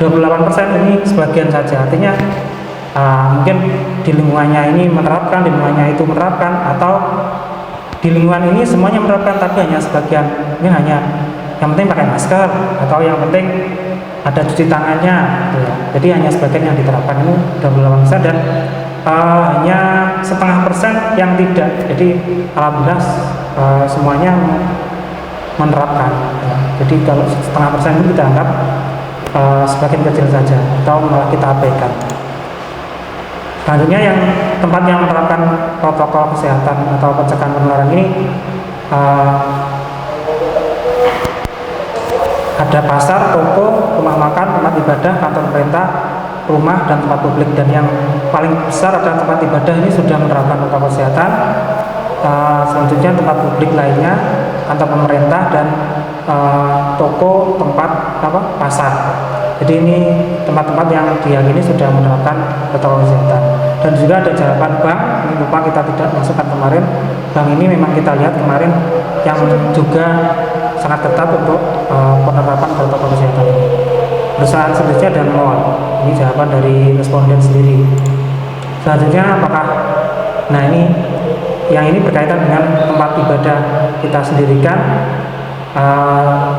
28% ini sebagian saja. Artinya mungkin di lingkungannya ini menerapkan, di lingkungannya itu menerapkan, atau di lingkungan ini semuanya menerapkan tapi hanya sebagian. Ini hanya yang penting pakai masker, atau yang penting ada cuci tangannya gitu ya. Jadi hanya sebagian yang diterapkan, ini 28%, dan hanya 0,5% yang tidak. Jadi alhamdulillah semuanya menerapkan ya. Jadi kalau 0,5% itu kita anggap sebagian kecil saja, atau malah kita abaikan. Selanjutnya yang tempat yang menerapkan protokol kesehatan atau pencegahan penularan ini ada pasar, toko, rumah makan, tempat ibadah, kantor pemerintah, rumah, dan tempat publik. Dan yang paling besar adalah tempat ibadah, ini sudah menerapkan protokol kesehatan. Selanjutnya tempat publik lainnya, kantor pemerintah, dan toko, tempat pasar. Jadi ini tempat-tempat yang diyakini sudah menerapkan protokol kesehatan. Dan juga ada jawaban bank, ini lupa kita tidak masukkan kemarin. Bank ini memang kita lihat kemarin yang juga sangat ketat untuk penerapan protokol kesehatan ini. Perusahaan selanjutnya dan mall, ini jawaban dari responden sendiri. Selanjutnya apakah, nah ini yang ini berkaitan dengan tempat ibadah kita sendirikan.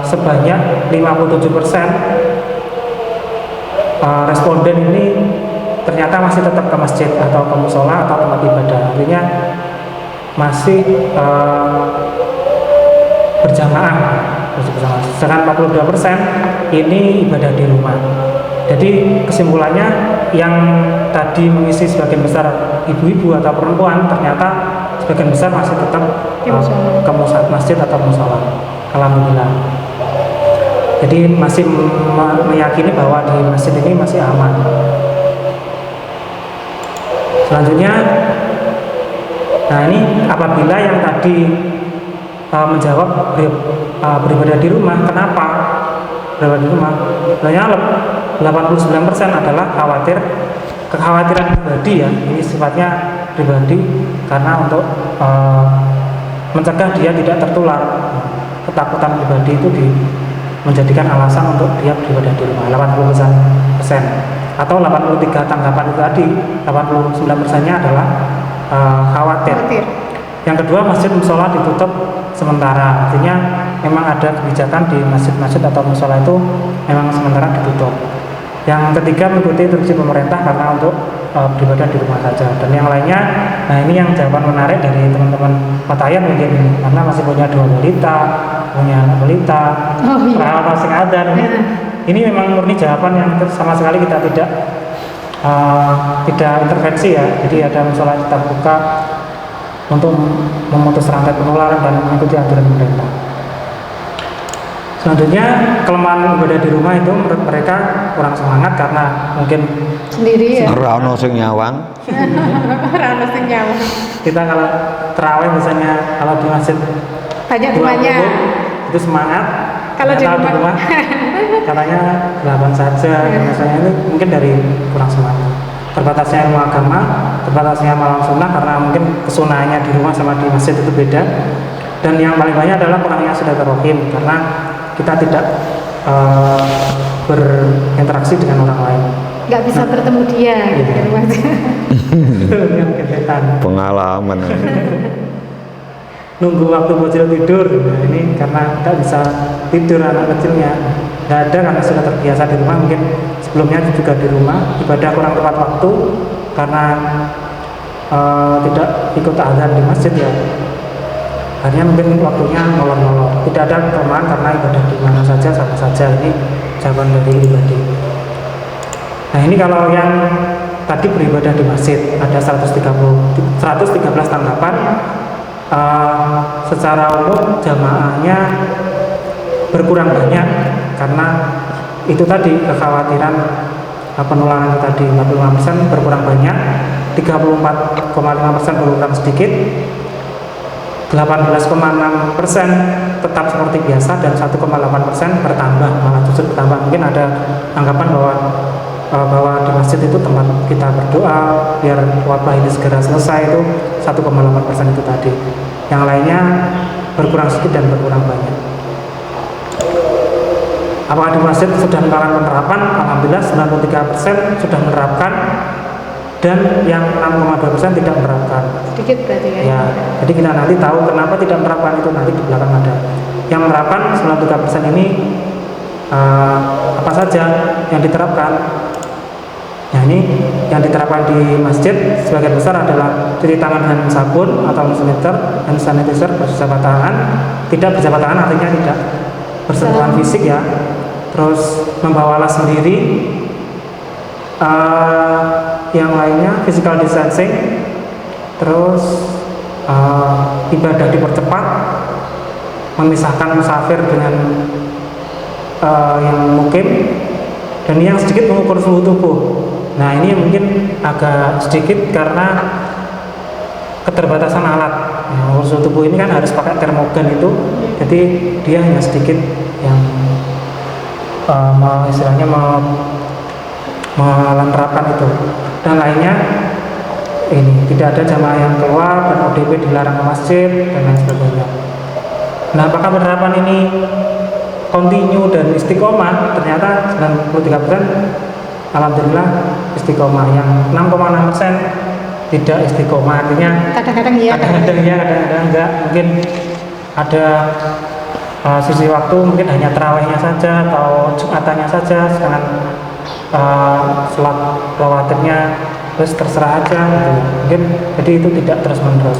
Sebanyak 57% responden ini ternyata masih tetap ke masjid atau ke musola atau tempat ibadah, artinya masih berjamaah. Sedangkan 42% ini ibadah di rumah. Jadi kesimpulannya, yang tadi mengisi sebagian besar ibu-ibu atau perempuan, ternyata sebagian besar masih tetap ke masjid atau musola. Alhamdulillah. Jadi masih meyakini bahwa di masjid ini masih aman. Selanjutnya, nah ini apabila yang tadi menjawab beribadah di rumah, kenapa beribadah di rumah? Sebenarnya 89% adalah kekhawatiran pribadi ya. Ini sifatnya pribadi karena untuk mencegah dia tidak tertular. Ketakutan pribadi itu menjadikan alasan untuk dia beribadah di rumah. 80% atau 83 tanggapan itu tadi, 89%-nya adalah khawatir. Yang kedua, masjid musola ditutup sementara, artinya memang ada kebijakan di masjid-masjid atau musola itu memang sementara ditutup. Yang ketiga, mengikuti instruksi pemerintah karena untuk beribadah di rumah saja. Dan yang lainnya, nah ini yang jawaban menarik dari teman-teman Patayan mungkin ini, karena masih punya 2 balita, punya anak balita, perawat sing adan. Ini memang murni jawaban yang sama sekali kita tidak intervensi ya. Jadi ada musola kita buka untuk memutus rantai penularan dan mengikuti aturan pemerintah. Selanjutnya, kelemahan ibadah di rumah itu menurut mereka kurang semangat karena mungkin sendiri ya. Ora ono sing nyawang. Kita kalau terawih misalnya, kalau di masjid banyak temannya itu semangat. Kalau di rumah katanya 8 saja. Misalnya itu mungkin dari kurang semangat. Terbatasnya ilmu agama, terbatasnya malam sunnah karena mungkin kesunahannya di rumah sama di masjid itu beda. Dan yang paling banyak adalah kurangnya silaturahim karena kita tidak berinteraksi dengan orang lain. Nggak bisa bertemu dia gitu kan Mas. Yang kesetan. Pengalaman. Nunggu waktu bocil tidur, nah, ini karena nggak bisa tidur anak kecilnya. Nggak ada karena sudah terbiasa di rumah, mungkin sebelumnya juga di rumah ibadah kurang tepat waktu karena tidak ikut azan di masjid ya. Akhirnya mungkin waktunya molor-molor. Tidak ada kelemahan karena ibadah di mana saja sama saja. Ini jawaban dari pribadi. Nah ini kalau yang tadi beribadah di masjid ada 113 tanggapan. Secara umum jamaahnya berkurang banyak karena itu tadi kekhawatiran penularan tadi 45% berkurang banyak, 34,5% berkurang sedikit, 18,6% tetap seperti biasa dan 1,8% bertambah, malah justru bertambah. Mungkin ada anggapan bahwa di masjid itu tempat kita berdoa biar wabah ini segera selesai, itu 1,8% itu tadi. Yang lainnya berkurang sedikit dan berkurang banyak. Apakah di masjid sudah melakukan penerapan? Alhamdulillah 93% sudah menerapkan dan yang 6,2% tidak menerapkan. Sedikit berarti ya. Jadi kita nanti tahu kenapa tidak menerapkan, itu nanti di belakang ada. Yang menerapkan 93% ini apa saja yang diterapkan? Nah ini yang diterapkan di masjid sebagian besar adalah cuci tangan dengan sabun atau hand sanitizer, berjabat tangan. Tidak berjabat tangan artinya tidak bersentuhan fisik ya. Terus membawa alas sendiri. Yang lainnya physical distancing. Terus ibadah dipercepat, memisahkan musafir dengan yang mukim, dan yang sedikit mengukur suhu tubuh. Nah ini mungkin agak sedikit karena keterbatasan alat. Mengukur suhu tubuh ini kan harus pakai termogan itu, jadi dia hanya sedikit yang istilahnya menerapkan itu. Dan lainnya ini tidak ada jamaah yang keluar dan ODP dilarang ke masjid dan lain sebagainya. Nah apakah penerapan ini kontinu dan istiqomah? Ternyata 93% alhamdulillah istiqomah. Yang 6,6% tidak istiqomah, artinya Kadang-kadang ya. kadang-kadang ya, kadang-kadang enggak. Mungkin ada sisi waktu mungkin hanya terawihnya saja atau jumatannya saja, sedangkan sholat rawatibnya terus terserah aja gitu. Mungkin jadi itu tidak terus menerus.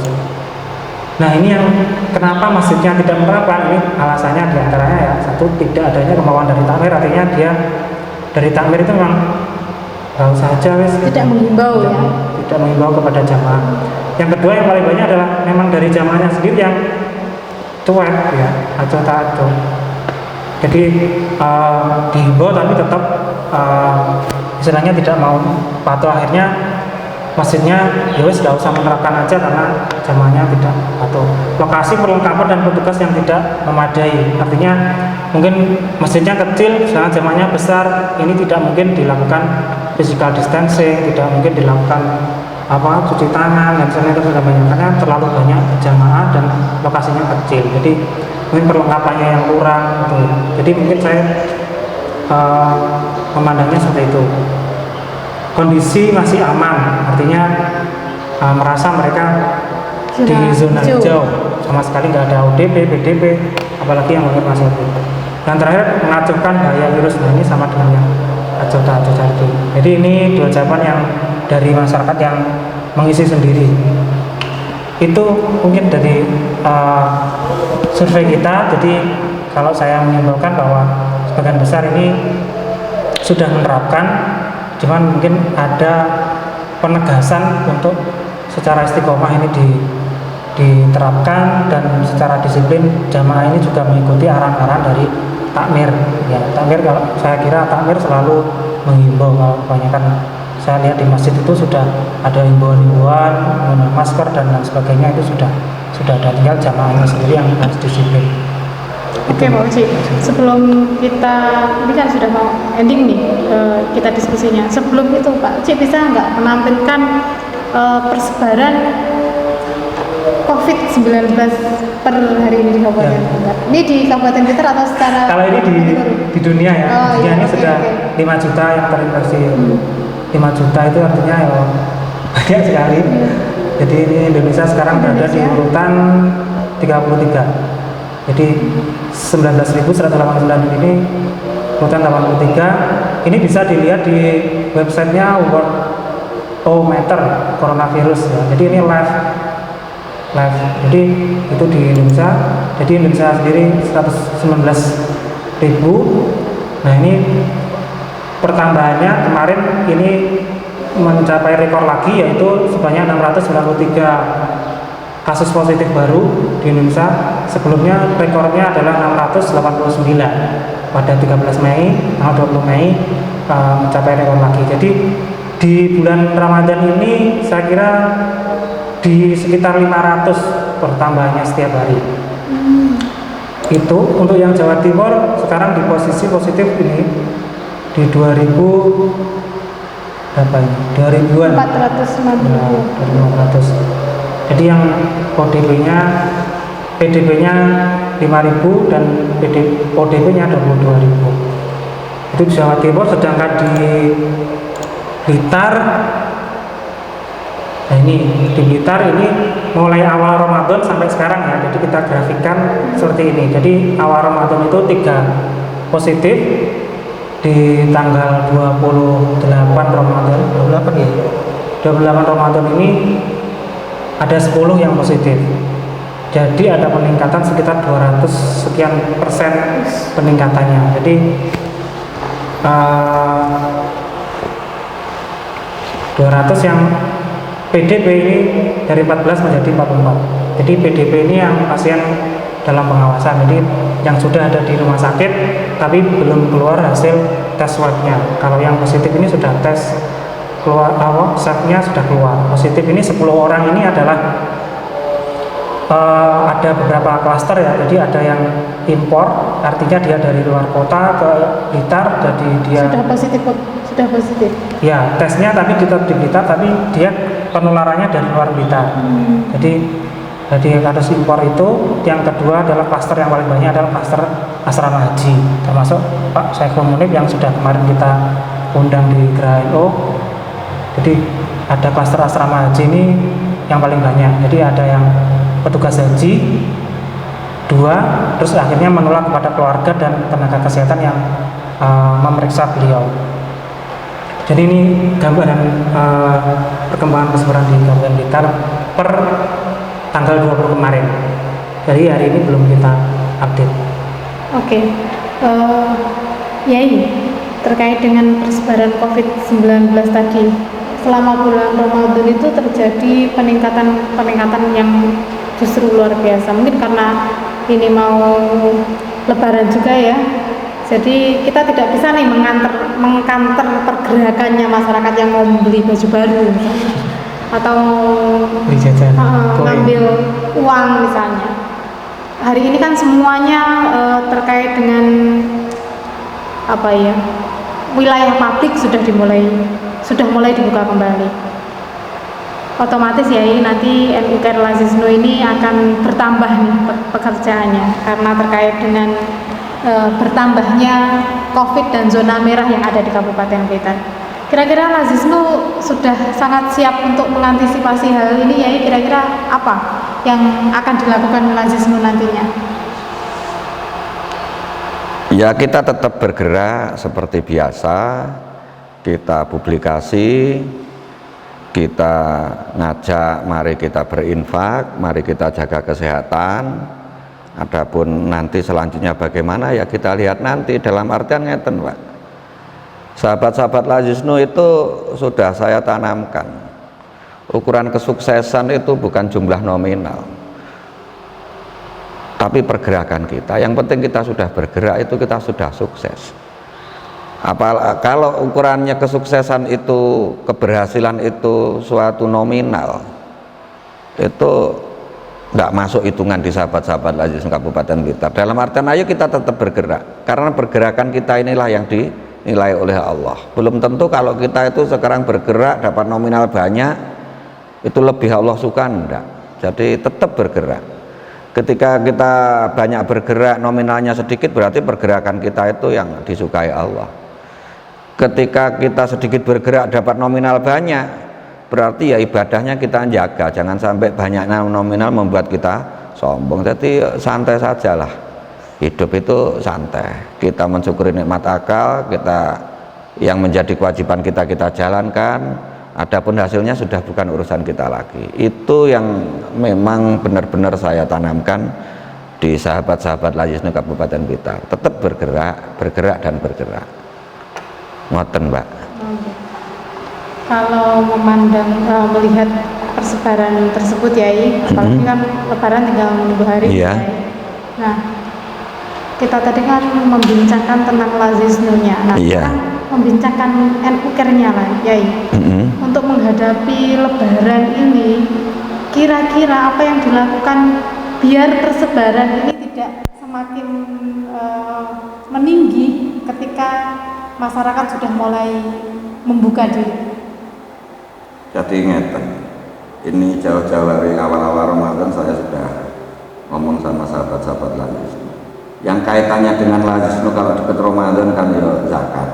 Nah ini yang kenapa masjidnya tidak menerapkan, ini alasannya diantaranya ya satu, tidak adanya kemauan dari takmir, artinya dia dari takmir itu memang nggak usah aja wes, Tidak menghimbau ya. tidak menghimbau kepada jamaah. Yang kedua yang paling banyak adalah memang dari jamaahnya sendiri yang cuek ya, acuh tak acuh. Jadi dihimbau tapi tetap istilahnya tidak mau patuh, akhirnya masjidnya ya wes nggak usah menerapkan aja karena jamaahnya tidak patuh. Lokasi perlengkapan dan petugas yang tidak memadai, artinya mungkin masjidnya kecil sedangkan jamaahnya besar, ini tidak mungkin dilakukan physical distancing, tidak mungkin dilakukan cuci tangan dan sebagainya karena terlalu banyak jamaah dan lokasinya kecil, jadi mungkin perlengkapannya yang kurang gitu. Jadi mungkin saya memandangnya seperti itu. Kondisi masih aman, artinya merasa mereka di zona hijau, sama sekali nggak ada ODP, PDP, apalagi yang mungkin masuk itu. Dan terakhir mengacuhkan bahaya virus, nah ini sama dengan yang acuh tadi. Jadi ini dua jawaban yang dari masyarakat yang mengisi sendiri. Itu mungkin dari survei kita. Jadi kalau saya menyimpulkan bahwa sebagian besar ini sudah menerapkan, cuman mungkin ada penegasan untuk secara istiqomah ini diterapkan, dan secara disiplin jamaah ini juga mengikuti arahan-arahan dari takmir ya. Takmir, kalau saya kira takmir selalu menghimbau, kalau kebanyakan saya lihat di masjid itu sudah ada himbauan menggunakan masker dan lain sebagainya, itu sudah ada, tinggal jamaahnya sendiri yang harus disiplin. Oke Pak Uci, sebelum kita, ini kan sudah mau ending nih kita diskusinya. Sebelum itu Pak Uci bisa nggak menampilkan persebaran COVID-19 per hari ini di Kabupaten Blitar? Ini di Kabupaten Blitar atau secara? Kalau ini di dunia ya, dunia ini sudah 5 juta yang terinfeksi. 5 juta itu artinya ya banyak sekali. Jadi ini Indonesia sekarang berada di urutan 33. Jadi 19.189 ini urutan 83. Ini bisa dilihat di websitenya Worldometer Coronavirus ya. Jadi ini live. Jadi itu di Indonesia. Jadi Indonesia sendiri 119.000. Nah ini pertambahannya kemarin ini mencapai rekor lagi, yaitu sebanyak 693 kasus positif baru di Indonesia. Sebelumnya rekornya adalah 689 pada 13 Mei, tanggal 20 Mei mencapai rekor lagi. Jadi di bulan Ramadan ini saya kira di sekitar 500 pertambahannya setiap hari. Itu untuk yang Jawa Timur sekarang di posisi positif ini di 2000 berapa ini? 2000-an. 400. Jadi yang PDB-nya 5.000 dan ODP-nya 22.000. Itu di Jawa Timur, sedangkan di Blitar, nah ini di Blitar ini mulai awal Ramadan sampai sekarang ya. Jadi kita grafikkan seperti ini. Jadi awal Ramadan itu 3 positif, di tanggal 28 Ramadan, 28 Ramadan ini ada 10 yang positif. Jadi ada peningkatan sekitar 200 sekian persen peningkatannya. Jadi 200 yang PDP ini dari 14 menjadi 44. Jadi PDP ini yang pasien dalam pengawasan. Jadi yang sudah ada di rumah sakit tapi belum keluar hasil tes swabnya. Kalau yang positif ini sudah tes keluar, swabnya sudah keluar positif. Ini 10 orang ini adalah ada beberapa klaster ya. Jadi ada yang impor, artinya dia dari luar kota ke Blitar, jadi dia sudah positif. Ya, tesnya tapi tetap di Blitar, tapi dia penularannya dari luar Blitar. Jadi kasus impor itu. Yang kedua adalah klaster yang paling banyak adalah klaster asrama haji, termasuk Pak Syaiful Munib yang sudah kemarin kita undang di Geraha NU. Jadi ada klaster asrama haji ini yang paling banyak. Jadi ada yang petugas haji 2, terus akhirnya menular kepada keluarga dan tenaga kesehatan yang memeriksa beliau. Jadi ini gambaran perkembangan persebaran di Kabupaten Blitar per tanggal 20 kemarin. Jadi hari ini belum kita update. Oke. Yai, terkait dengan persebaran COVID-19 tadi, selama bulan Ramadan itu terjadi peningkatan yang justru luar biasa. Mungkin karena ini mau Lebaran juga ya. Jadi kita tidak bisa nih mengkanter pergerakannya masyarakat yang mau membeli baju baru misalnya, atau Beli jajan, ngambil uang misalnya. Hari ini kan semuanya terkait dengan apa ya, wilayah publik sudah mulai dibuka kembali. Otomatis ya ini nanti NU Kerlazisnu ini akan bertambah nih pekerjaannya karena terkait dengan bertambahnya COVID dan zona merah yang ada di Kabupaten Blitar. Kira-kira Lazisnu sudah sangat siap untuk mengantisipasi hal ini ya, kira-kira apa yang akan dilakukan Lazisnu nantinya? Ya, kita tetap bergerak seperti biasa, kita publikasi, kita ngajak mari kita berinfak, mari kita jaga kesehatan. Adapun nanti selanjutnya bagaimana ya kita lihat nanti, dalam artian ngeten Pak. Sahabat-sahabat Lazisnu itu sudah saya tanamkan. Ukuran kesuksesan itu bukan jumlah nominal, tapi pergerakan kita. Yang penting kita sudah bergerak, itu kita sudah sukses. Kalau ukurannya kesuksesan itu, keberhasilan itu suatu nominal, itu nggak masuk hitungan di sahabat-sahabat Lazisnu Kabupaten Blitar. Dalam artian ayo kita tetap bergerak, karena pergerakan kita inilah yang dinilai oleh Allah. Belum tentu kalau kita itu sekarang bergerak dapat nominal banyak, itu lebih Allah suka, enggak. Jadi tetap bergerak. Ketika kita banyak bergerak nominalnya sedikit, berarti pergerakan kita itu yang disukai Allah. Ketika kita sedikit bergerak dapat nominal banyak, berarti ya ibadahnya kita jaga, jangan sampai banyaknya nominal membuat kita sombong. Jadi santai sajalah, hidup itu santai, kita mensyukuri nikmat akal kita, yang menjadi kewajiban kita jalankan. Adapun hasilnya sudah bukan urusan kita lagi. Itu yang memang benar-benar saya tanamkan di sahabat-sahabat Lazisnu Kabupaten Blitar. Tetap bergerak dan bergerak. Ngoten Mbak. Kalau melihat persebaran tersebut ya, apalagi kan Lebaran tinggal 2 hari. Iya. Nah, kita tadi kan membincangkan tentang Lazisnunya. Nah, Iya. kita membincangkan NU Kernya lah, Yai. Untuk menghadapi Lebaran ini, kira-kira apa yang dilakukan biar persebaran ini tidak semakin meninggi ketika masyarakat sudah mulai membuka diri? Jadi ngeten, ini jauh-jauh dari awal-awal Ramadan saya sudah ngomong sama sahabat-sahabat Lazisnu. Yang kaitannya dengan Lazisnu kalau dekat Ramadan kan ya zakat.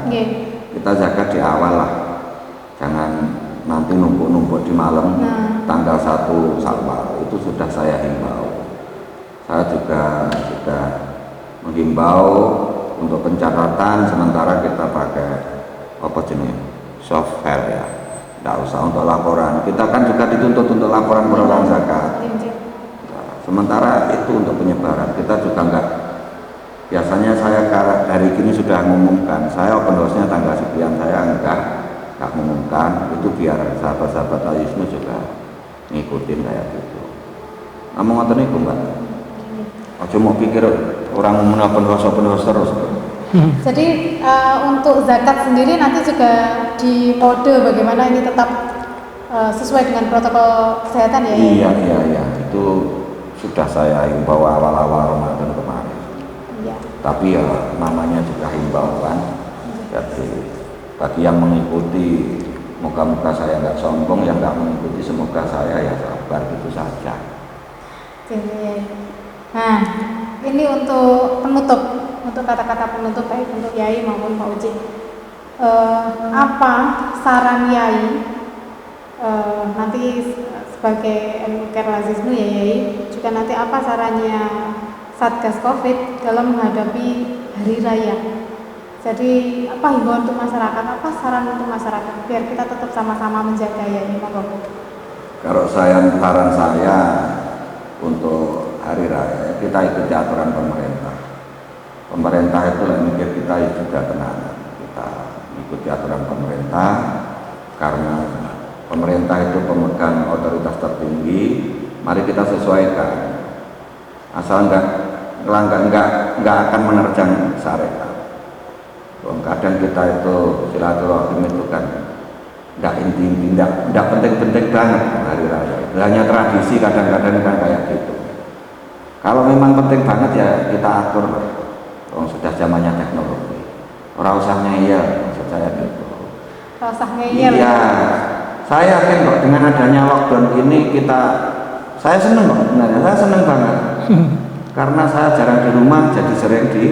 Kita zakat di awal lah, jangan nanti numpuk-numpuk di malam. Tanggal 1 Syawal itu sudah saya himbau. Saya juga sudah menghimbau untuk pencatatan sementara kita pakai apa jenis software ya. Tidak usah untuk laporan, kita kan juga dituntut untuk laporan pengelolaan zakat. Sementara itu untuk penyebaran, kita juga enggak. Biasanya saya hari ini sudah mengumumkan, saya open house-nya tanggal sekian, saya enggak mengumumkan, itu biar sahabat-sahabat Lazisnu juga ngikutin kayak gitu. Ngomong ngoten niku Mbak. Aja mau pikir orang open house terus. Jadi untuk zakat sendiri nanti juga di kode bagaimana ini tetap sesuai dengan protokol kesehatan ya? Iya, itu sudah saya himbau awal-awal Ramadan kemarin. Iya. Tapi ya namanya juga himbauan. Jadi bagi yang mengikuti, moga-moga saya nggak sombong, yang nggak mengikuti semoga saya ya sabar, gitu saja. Nah, ini untuk penutup, untuk kata-kata penutup baik untuk Yai maupun Pak Uci. Apa saran Yai nanti sebagai NU Kerlazisnu ya Yai, juga nanti apa sarannya Satgas Covid dalam menghadapi hari raya. Jadi apa himbauan untuk masyarakat, apa saran untuk masyarakat biar kita tetap sama-sama menjaga ya ini monggo. Kalau saran saya untuk hari raya kita ikuti aturan pemerintah. Pemerintah itu mikir kita juga tenang. Kita ikuti aturan pemerintah karena pemerintah itu pemegang otoritas tertinggi. Mari kita sesuaikan. Asal enggak akan menerjang syariat. Kadang kita itu silaturahim itu kan enggak inti-inti, enggak penting-penting banget hari raya. Hanya tradisi kadang-kadang kan kayak gitu. Kalau memang penting banget ya kita atur. Sudah zamannya teknologi. Ora usah ngeyel, maksud saya gitu. Ora usah ngeyel. Iya. Saya yakin kok dengan adanya lockdown ini saya seneng kok sebenarnya. Saya seneng banget. Karena saya jarang di rumah, jadi sering di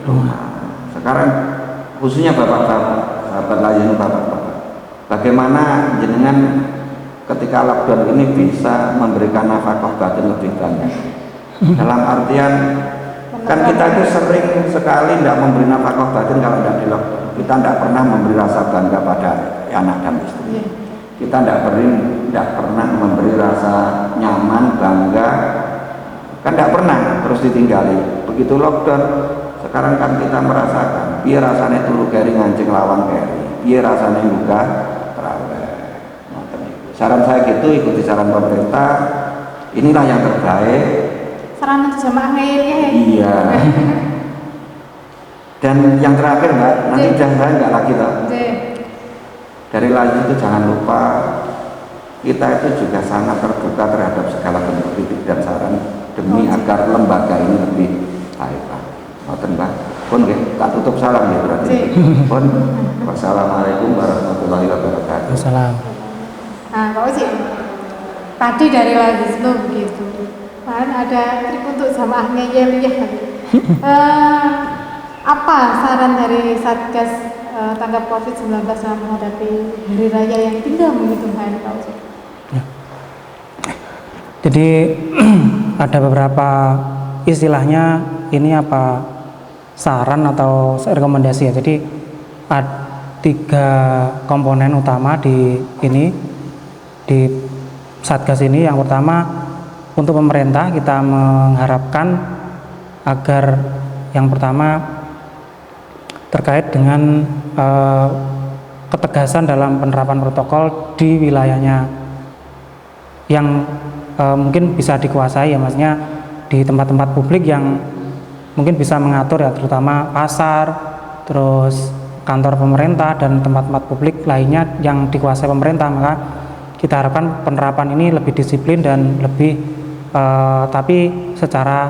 rumah. Sekarang khususnya bapak-bapak, sahabat layan bapak-bapak, bagaimana jenengan ketika lockdown ini bisa memberikan nafkah batin lebih banyak? Dalam artian kan kita itu sering sekali tidak memberi nafkah batin kalau tidak di lockdown. Kita tidak pernah memberi rasa bangga pada anak dan istri. Kita tidak pernah memberi rasa nyaman, bangga, kan tidak pernah, terus ditinggali. Begitu lockdown, sekarang kan kita merasakan biar rasanya tulu keri ngancing lawan keri, biar rasanya juga terawih. Saran saya gitu, ikuti saran pemerintah, inilah yang terbaik. Saran untuk jamaah ngeyelnya ya? Iya. Dan yang terakhir Mbak, nanti udah saya nggak lagi loh. Dari lain itu jangan lupa kita itu juga sangat terbuka terhadap segala bentuk kritik dan saran demi agar lembaga ini lebih baik. Ngoten Mbak. Pun nggih, tak tutup salam ya berarti. Pun wassalamualaikum warahmatullahi wabarakatuh. Wassalam. Nah, Pak Uci, tadi dari Lazisnu begitu. Kan ada trik untuk jamaah ngeyel ya. Apa saran dari Satgas tanggap COVID-19 dalam menghadapi hari raya yang tinggal menghitung hari, Pak Uci? Ya. Jadi ada beberapa istilahnya ini apa saran atau rekomendasi ya. Jadi ada 3 komponen utama di Satgas ini. Yang pertama untuk pemerintah kita mengharapkan agar yang pertama terkait dengan ketegasan dalam penerapan protokol di wilayahnya yang mungkin bisa dikuasai ya, maksudnya di tempat-tempat publik yang mungkin bisa mengatur ya, terutama pasar, terus kantor pemerintah dan tempat-tempat publik lainnya yang dikuasai pemerintah. Maka kita harapkan penerapan ini lebih disiplin dan lebih tapi secara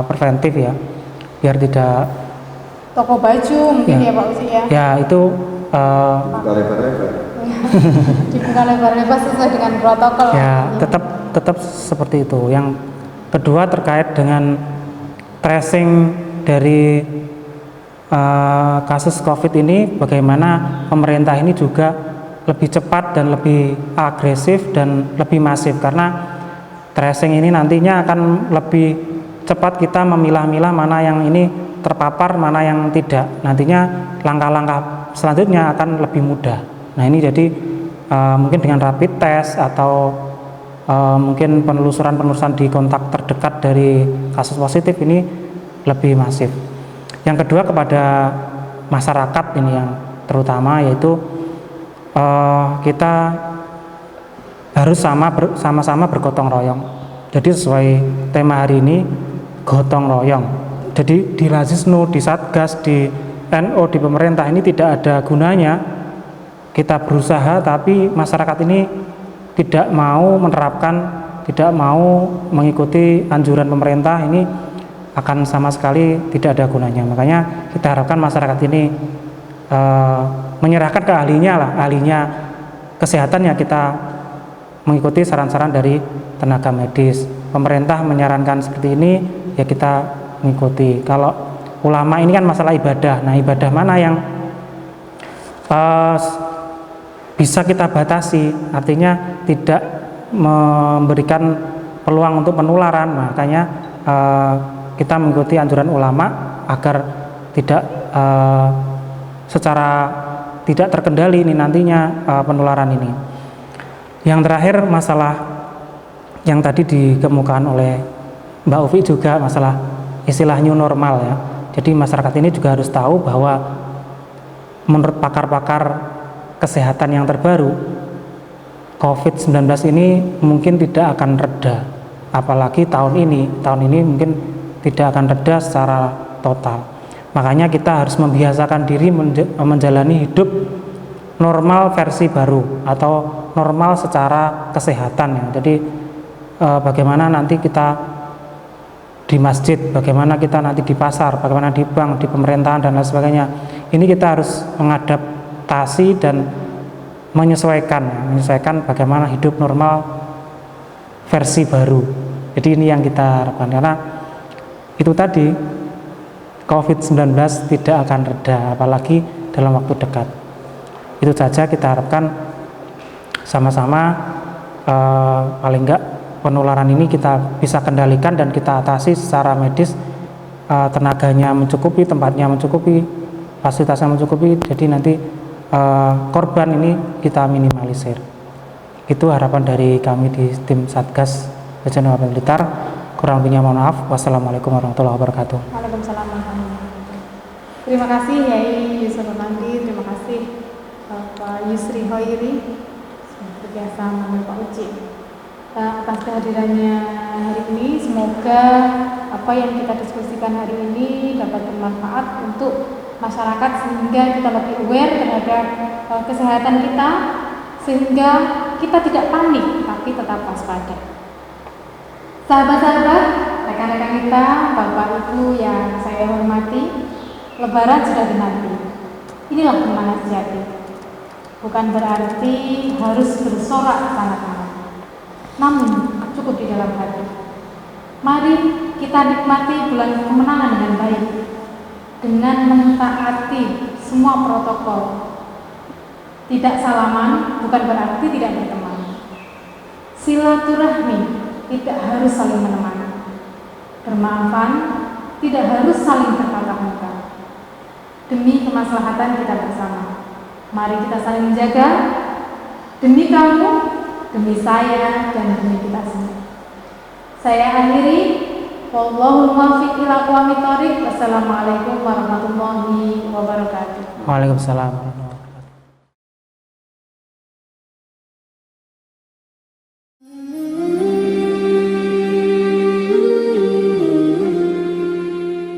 preventif ya, biar tidak toko baju mungkin ya Pak Uci ya? Ya itu Buka lebar-lebar. dibuka lebar-lebar sesuai dengan protokol. Ya tetap seperti itu. Yang kedua terkait dengan tracing dari kasus COVID ini, bagaimana pemerintah ini juga lebih cepat dan lebih agresif dan lebih masif, karena tracing ini nantinya akan lebih cepat kita memilah-milah mana yang ini terpapar, mana yang tidak. Nantinya langkah-langkah selanjutnya akan lebih mudah. Nah ini jadi mungkin dengan rapid test atau mungkin penelusuran di kontak terdekat dari kasus positif ini lebih masif. Yang kedua kepada masyarakat ini yang terutama, yaitu kita harus sama-sama bergotong royong. Jadi sesuai tema hari ini, gotong royong. Jadi di Lazisnu, di Satgas, di NU, di pemerintah ini tidak ada gunanya kita berusaha tapi masyarakat ini tidak mau menerapkan, tidak mau mengikuti anjuran pemerintah, ini akan sama sekali tidak ada gunanya. Makanya kita harapkan masyarakat ini menyerahkan ke ahlinya kesehatan, ya kita mengikuti saran-saran dari tenaga medis. Pemerintah menyarankan seperti ini, ya kita mengikuti. Kalau ulama ini kan masalah ibadah. Nah ibadah mana yang bisa kita batasi, artinya tidak memberikan peluang untuk penularan. Makanya kita mengikuti anjuran ulama agar tidak secara tidak terkendali ini nantinya penularan ini. Yang terakhir, masalah yang tadi dikemukakan oleh Mbak Ufi juga, masalah istilah new normal ya. Jadi masyarakat ini juga harus tahu bahwa menurut pakar-pakar kesehatan yang terbaru, COVID-19 ini mungkin tidak akan reda, apalagi tahun ini mungkin tidak akan reda secara total. Makanya kita harus membiasakan diri menjalani hidup normal versi baru atau normal secara kesehatan ya. Jadi bagaimana nanti kita di masjid, bagaimana kita nanti di pasar, bagaimana di bank, di pemerintahan dan lain sebagainya. Ini kita harus mengadaptasi dan menyesuaikan bagaimana hidup normal versi baru. Jadi ini yang kita harapkan, karena itu tadi COVID-19 tidak akan reda apalagi dalam waktu dekat. Itu saja kita harapkan sama-sama paling enggak penularan ini kita bisa kendalikan dan kita atasi secara medis, tenaganya mencukupi, tempatnya mencukupi, fasilitasnya mencukupi, jadi nanti korban ini kita minimalisir. Itu harapan dari kami di tim Satgas Bencana Kabupaten Blitar. Kurang lebihnya mohon maaf. Wassalamualaikum warahmatullahi wabarakatuh. Waalaikumsalam warahmatullahi wabarakatuh. Terima kasih Yai Yusuf Nandi, terima kasih Pak Yusri Hoiri, biasa nama Pak Uci, atas kehadirannya hari ini. Semoga apa yang kita diskusikan hari ini dapat bermanfaat untuk masyarakat sehingga kita lebih aware terhadap kesehatan kita, sehingga kita tidak panik tapi tetap waspada. Sahabat-sahabat, rekan-rekan kita, Bapak Ibu yang saya hormati, Lebaran sudah dinanti. Inilah semangat sejati. Bukan berarti harus bersorak sangat-sangat, namun cukup di dalam hati. Mari kita nikmati bulan kemenangan dengan baik, dengan mentaati semua protokol. Tidak salaman bukan berarti tidak berteman. Silaturahmi tidak harus saling menemani. Bermaafan tidak harus saling bertatap muka. Demi kemaslahatan kita bersama, mari kita saling menjaga. Demi kamu, demi saya, dan demi kita semua. Saya akhiri. Wallahul muwaffiq ila aqwamit thoriq. Wassalamualaikum warahmatullahi wabarakatuh. Waalaikumsalam.